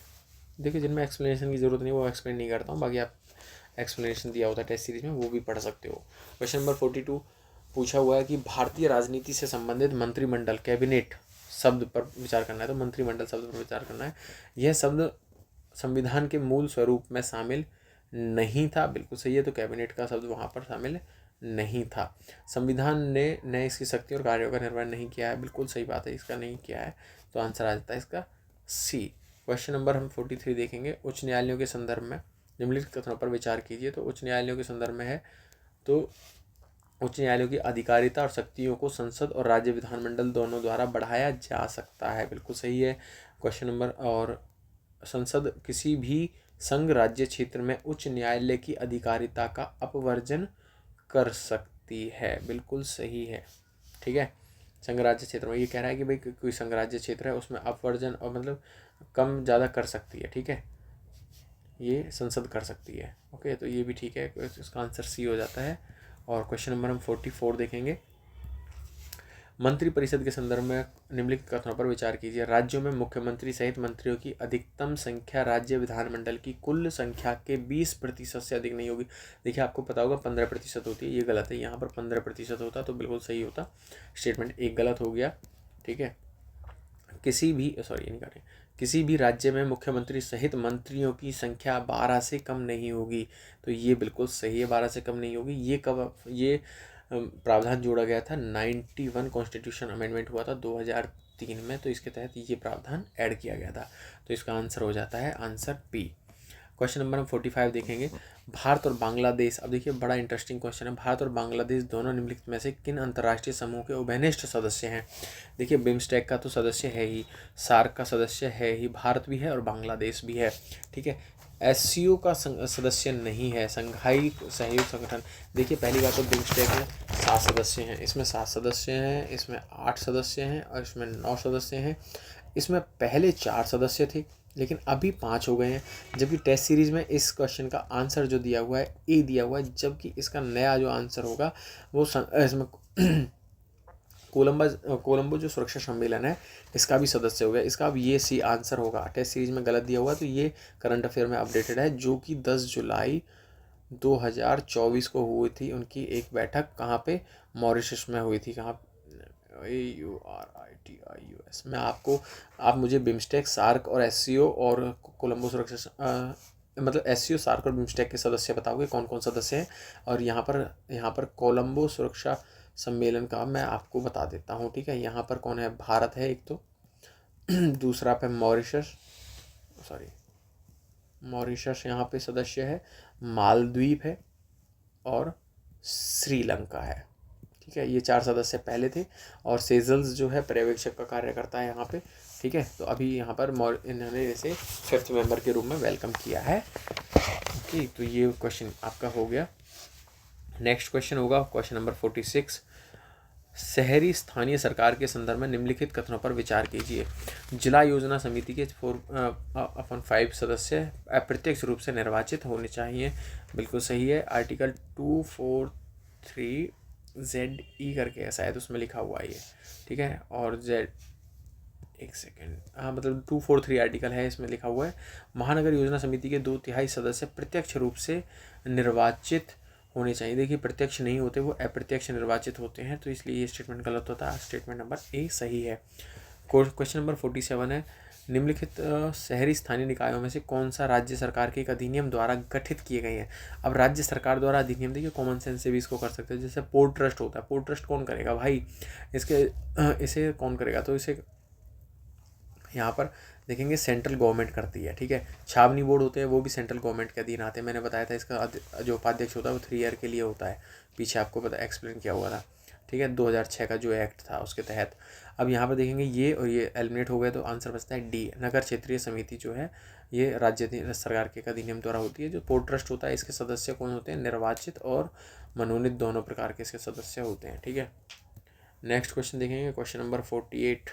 देखिए जिनमें एक्सप्लेनेशन की ज़रूरत नहीं वो एक्सप्लेन नहीं करता हूँ, बाकी आप एक्सप्लेनेशन दिया होता है टेस्ट सीरीज में, वो भी पढ़ सकते हो। क्वेश्चन नंबर 42 पूछा हुआ है कि भारतीय राजनीति से संबंधित मंत्रिमंडल, कैबिनेट शब्द पर विचार करना है, तो मंत्रिमंडल शब्द पर विचार करना है। यह शब्द संविधान के मूल स्वरूप में शामिल नहीं था, बिल्कुल सही है, तो कैबिनेट का शब्द वहाँ पर शामिल नहीं था। संविधान ने न इसकी शक्ति और कार्यों का निर्वहन नहीं किया है, बिल्कुल सही बात है, इसका नहीं किया है, तो आंसर आ जाता है इसका सी। क्वेश्चन नंबर हम 43 देखेंगे। उच्च न्यायालयों के संदर्भ में निम्नलिखित कथनों पर विचार कीजिए। तो उच्च न्यायालयों के संदर्भ में है, तो उच्च न्यायालयों की अधिकारिता और शक्तियों को संसद और राज्य विधानमंडल दोनों द्वारा बढ़ाया जा सकता है। बिल्कुल सही है क्वेश्चन नंबर। और संसद किसी भी संघ राज्य क्षेत्र में उच्च न्यायालय की अधिकारिता का अपवर्जन कर सकती है। बिल्कुल सही है। ठीक है, संघ राज्य क्षेत्र में ये कह रहा है कि भाई कोई संघ राज्य क्षेत्र है उसमें अपवर्जन और मतलब कम ज़्यादा कर सकती है। ठीक है, ये संसद कर सकती है। ओके, तो ये भी ठीक है, इसका आंसर सी हो जाता है। और क्वेश्चन नंबर हम 44 देखेंगे। मंत्रिपरिषद के संदर्भ में निम्नलिखित कथनों पर विचार कीजिए। राज्यों में मुख्यमंत्री सहित मंत्रियों की अधिकतम संख्या राज्य विधानमंडल की कुल संख्या के 20% से अधिक नहीं होगी। देखिए, आपको पता होगा 15% होती है, ये गलत है। यहाँ पर 15% होता तो बिल्कुल सही होता। स्टेटमेंट एक गलत हो गया। ठीक है, किसी भी राज्य में मुख्यमंत्री सहित मंत्रियों की संख्या 12 से कम नहीं होगी। तो ये बिल्कुल सही है, 12 से कम नहीं होगी। ये कब ये प्रावधान जोड़ा गया था? 91 कॉन्स्टिट्यूशन अमेंडमेंट हुआ था 2003 में, तो इसके तहत ये प्रावधान ऐड किया गया था। तो इसका आंसर हो जाता है आंसर बी। क्वेश्चन नंबर हम 45 देखेंगे। भारत और बांग्लादेश, अब देखिए बड़ा इंटरेस्टिंग क्वेश्चन है। भारत और बांग्लादेश दोनों निम्नलिखित में से किन अंतर्राष्ट्रीय समूह के उभयनिष्ठ सदस्य हैं? देखिए, बिम्स्टेक का तो सदस्य है ही, सार्क का सदस्य है ही, भारत भी है और बांग्लादेश भी है। ठीक है, SCO का सदस्य नहीं है, संघाई सहयोग संगठन। देखिए, पहली बात तो बिम्स्टेक में 7 सदस्य हैं, इसमें 7 सदस्य हैं, इसमें 8 सदस्य हैं और इसमें 9 सदस्य हैं। इसमें पहले 4 सदस्य थे लेकिन अभी 5 हो गए हैं। जबकि टेस्ट सीरीज़ में इस क्वेश्चन का आंसर जो दिया हुआ है ए दिया हुआ है, जबकि इसका नया जो आंसर होगा वो इसमें कोलंबो जो सुरक्षा सम्मेलन है इसका भी सदस्य हो गया। इसका अब ये सी आंसर होगा। टेस्ट सीरीज में गलत दिया हुआ, तो ये करंट अफेयर में अपडेटेड है, जो कि 10 जुलाई 2024 को हुई थी उनकी एक बैठक। कहाँ पे? मॉरिशस में हुई थी। कहाँ? AURITIUS में। आप मुझे बिम्स्टेक, सार्क और SCO और कोलंबो सुरक्षा मतलब SCO, सार्क और बिम्स्टेक के सदस्य बताओगे कौन कौन सदस्य हैं। और यहाँ पर कोलंबो सुरक्षा सम्मेलन का मैं आपको बता देता हूँ। ठीक है, यहाँ पर कौन है? भारत है एक तो, दूसरा पे मॉरिशस यहाँ पे सदस्य है, मालदीव है और श्रीलंका है। ठीक है, ये 4 सदस्य पहले थे और सेजल्स जो है पर्यवेक्षक का कार्य करता है यहाँ पे। ठीक है, तो अभी यहाँ पर इन्होंने इसे 5th मेंबर के रूप में वेलकम किया है। ओके, तो ये क्वेश्चन आपका हो गया। नेक्स्ट क्वेश्चन होगा क्वेश्चन नंबर 46। शहरी स्थानीय सरकार के संदर्भ में निम्नलिखित कथनों पर विचार कीजिए। जिला योजना समिति के 4/5 सदस्य अप्रत्यक्ष रूप से निर्वाचित होने चाहिए। बिल्कुल सही है। आर्टिकल 243ZE करके है शायद उसमें लिखा हुआ है ये। ठीक है, और मतलब 243 आर्टिकल है, इसमें लिखा हुआ है महानगर योजना समिति के 2/3 सदस्य प्रत्यक्ष रूप से निर्वाचित होने चाहिए। देखिए, प्रत्यक्ष नहीं होते, वो अप्रत्यक्ष निर्वाचित होते हैं, तो इसलिए ये स्टेटमेंट गलत होता है। स्टेटमेंट नंबर ए सही है। क्वेश्चन नंबर 47 है। निम्नलिखित शहरी स्थानीय निकायों में से कौन सा राज्य सरकार के एक अधिनियम द्वारा गठित किए गए हैं? अब राज्य सरकार द्वारा अधिनियम, देखिए कॉमन सेंस से भी इसको कर सकते हैं। जैसे पोर्ट ट्रस्ट होता है, पोर्ट ट्रस्ट कौन करेगा भाई? इसे कौन करेगा? तो इसे यहाँ पर देखेंगे सेंट्रल गवर्नमेंट करती है। ठीक है, छावनी बोर्ड होते हैं, वो भी सेंट्रल गवर्नमेंट के अधीन आते हैं। मैंने बताया था इसका जो उपाध्यक्ष होता है वो 3 ईयर के लिए होता है, पीछे आपको पता एक्सप्लेन किया हुआ था। ठीक है, 2006 का जो एक्ट था उसके तहत। अब यहाँ पर देखेंगे ये और ये एलिमिनेट हो गए, तो आंसर बचता है डी। नगर क्षेत्रीय समिति जो है ये राज्य सरकार के अधिनियम द्वारा होती है। जो पोर्ट ट्रस्ट होता है इसके सदस्य कौन होते हैं? निर्वाचित और मनोनीत दोनों प्रकार के इसके सदस्य होते हैं। ठीक है, नेक्स्ट क्वेश्चन देखेंगे क्वेश्चन नंबर 48।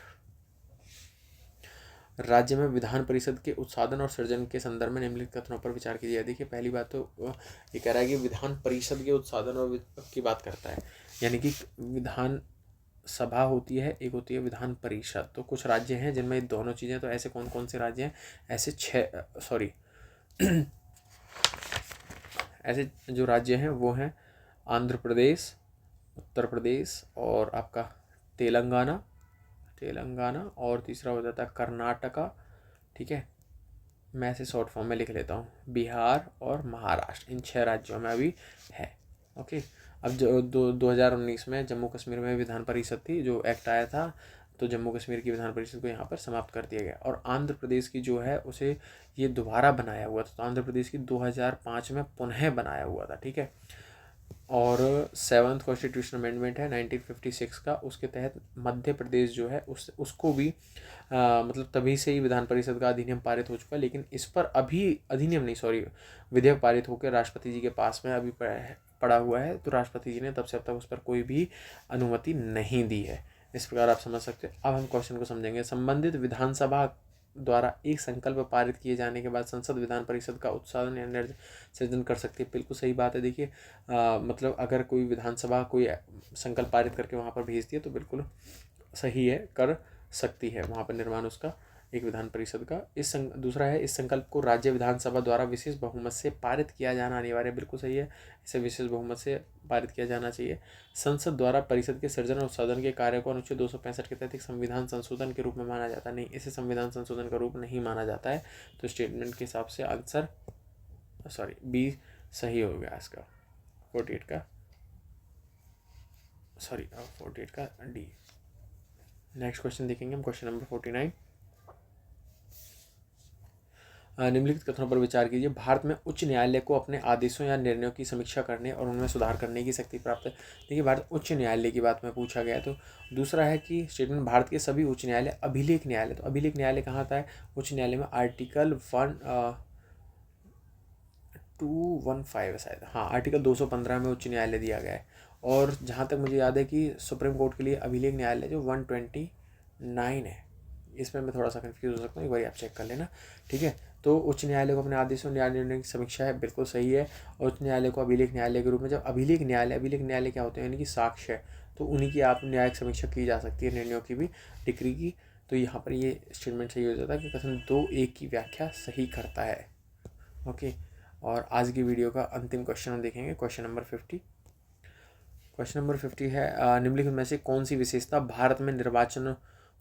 राज्य में विधान परिषद के उत्साधन और सृजन के संदर्भ में निम्नलिखित कथनों पर विचार कीजिए। देखिए, पहली बात तो ये कह रहा है कि विधान परिषद के उत्साधन और की बात करता है, यानी कि विधान सभा होती है, एक होती है विधान परिषद। तो कुछ राज्य हैं जिनमें दोनों चीज़ें, तो ऐसे कौन कौन से राज्य हैं? ऐसे ऐसे जो राज्य हैं वो हैं आंध्र प्रदेश, उत्तर प्रदेश और आपका तेलंगाना, और तीसरा हो जाता है कर्नाटका। ठीक है, मैं इसे शॉर्ट फॉर्म में लिख लेता हूँ, बिहार और महाराष्ट्र। इन 6 राज्यों में अभी है। ओके, अब जो 2019 में जम्मू कश्मीर में विधान परिषद थी, जो एक्ट आया था तो जम्मू कश्मीर की विधान परिषद को यहाँ पर समाप्त कर दिया गया। और आंध्र प्रदेश की जो है उसे ये दोबारा बनाया हुआ था, तो आंध्र प्रदेश की 2005 में पुनः बनाया हुआ था, ठीक है। और 7th कॉन्स्टिट्यूशन अमेंडमेंट है 1956 का, उसके तहत मध्य प्रदेश जो है उसको भी मतलब तभी से ही विधान परिषद का अधिनियम पारित हो चुका है, लेकिन इस पर अभी अधिनियम नहीं, सॉरी, विधेयक पारित होकर राष्ट्रपति जी के पास में अभी पड़ा हुआ है, तो राष्ट्रपति जी ने तब से अब तक उस पर कोई भी अनुमति नहीं दी है। इस प्रकार आप समझ सकते हैं। अब हम क्वेश्चन को समझेंगे। संबंधित विधानसभा द्वारा एक संकल्प पारित किए जाने के बाद संसद विधान परिषद का उत्साधन या निर्सृजन कर सकती है। बिल्कुल सही बात है। देखिए मतलब अगर कोई विधानसभा कोई संकल्प पारित करके वहाँ पर भेजती है तो बिल्कुल सही है, कर सकती है वहाँ पर निर्माण उसका एक विधान परिषद का। दूसरा है, इस संकल्प को राज्य विधानसभा द्वारा विशेष बहुमत से पारित किया जाना अनिवार्य। बिल्कुल सही है, इसे विशेष बहुमत से पारित किया जाना चाहिए। संसद द्वारा परिषद के सृजन और सदन के कार्य को अनुच्छेद 265 के तहत एक संविधान संशोधन के रूप में माना जाता नहीं, इसे संविधान संशोधन का रूप नहीं माना जाता है। तो स्टेटमेंट के हिसाब से आंसर बी सही हो गया इसका, 48 का डी। नेक्स्ट क्वेश्चन देखेंगे हम, क्वेश्चन नंबर 49। निम्नलिखित कथनों पर विचार कीजिए। भारत में उच्च न्यायालय को अपने आदेशों या निर्णयों की समीक्षा करने और उनमें सुधार करने की शक्ति प्राप्त है। देखिए भारत उच्च न्यायालय की बात में पूछा गया। तो दूसरा है कि स्टेटमेंट भारत के सभी उच्च न्यायालय अभिलेख न्यायालय, तो अभिलेख न्यायालय कहाँ आता है? उच्च न्यायालय में आर्टिकल 215 है शायद, हाँ आर्टिकल 215 में उच्च न्यायालय दिया गया है। और जहाँ तक मुझे याद है कि सुप्रीम कोर्ट के लिए अभिलेख न्यायालय जो 129 है, इसमें मैं थोड़ा सा कंफ्यूज हो सकता हूँ, एक बार आप चेक कर लेना, ठीक है। तो उच्च न्यायालय को अपने आदेशों न्याय निर्णय की समीक्षा है, बिल्कुल सही है। और उच्च न्यायालय को अभिलेख न्यायालय के रूप में, जब अभिलेख न्यायालय क्या होते हैं, यानी कि साक्ष्य है, तो उन्हीं की आप न्यायिक समीक्षा की जा सकती है, निर्णयों की भी, डिक्री की। तो यहाँ पर ये स्टेटमेंट सही हो जाता है कि कथन 2(a) की व्याख्या सही करता है। ओके, और आज की वीडियो का अंतिम क्वेश्चन हम देखेंगे, क्वेश्चन नंबर 50। क्वेश्चन नंबर 50 है, निम्नलिखित में से कौन सी विशेषता भारत में निर्वाचन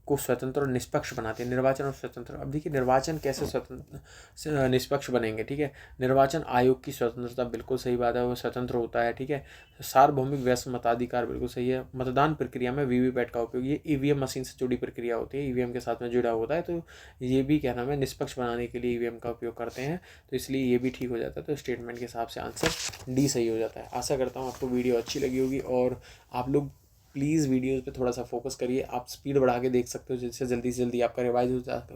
को स्वतंत्र और निष्पक्ष बनाते हैं? निर्वाचन और स्वतंत्र, अब देखिए निर्वाचन कैसे स्वतंत्र निष्पक्ष बनेंगे, ठीक है। निर्वाचन आयोग की स्वतंत्रता, बिल्कुल सही बात है, वो स्वतंत्र होता है, ठीक है। सार्वभौमिक वैश्विक मताधिकार, बिल्कुल सही है। मतदान प्रक्रिया में वीवीपैट का उपयोग, ये ईवीएम मशीन से जुड़ी प्रक्रिया होती है, ईवीएम के साथ में जुड़ा होता है, तो ये भी क्या नाम है, निष्पक्ष बनाने के लिए ईवीएम का उपयोग करते हैं, तो इसलिए ये भी ठीक हो जाता है। तो स्टेटमेंट के हिसाब से आंसर डी सही हो जाता है। आशा करता हूँ आपको वीडियो अच्छी लगी होगी, और आप लोग प्लीज़ वीडियोज़ पे थोड़ा सा फोकस करिए। आप स्पीड बढ़ा के देख सकते हो, जिससे जल्दी से जल्दी आपका रिवाइज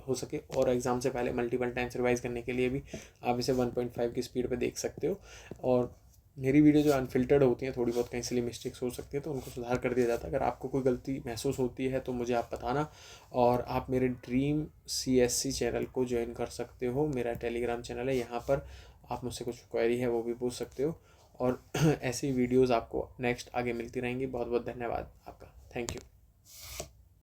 हो सके, और एग्ज़ाम से पहले मल्टीपल टाइम्स रिवाइज करने के लिए भी आप इसे 1.5 की स्पीड पे देख सकते हो। और मेरी वीडियो जो अनफिल्टर्ड होती हैं, थोड़ी बहुत कहीं से मिस्टेक्स हो सकती है, तो उनको सुधार कर दिया जाता है। अगर आपको कोई गलती महसूस होती है तो मुझे आप बताना, और आप मेरे ड्रीम CSC चैनल को ज्वाइन कर सकते हो, मेरा टेलीग्राम चैनल है, यहाँ पर आप मुझसे कुछ क्वेरी है वो भी पूछ सकते हो। और ऐसी वीडियोज़ आपको नेक्स्ट आगे मिलती रहेंगी। बहुत बहुत धन्यवाद आपका, थैंक यू।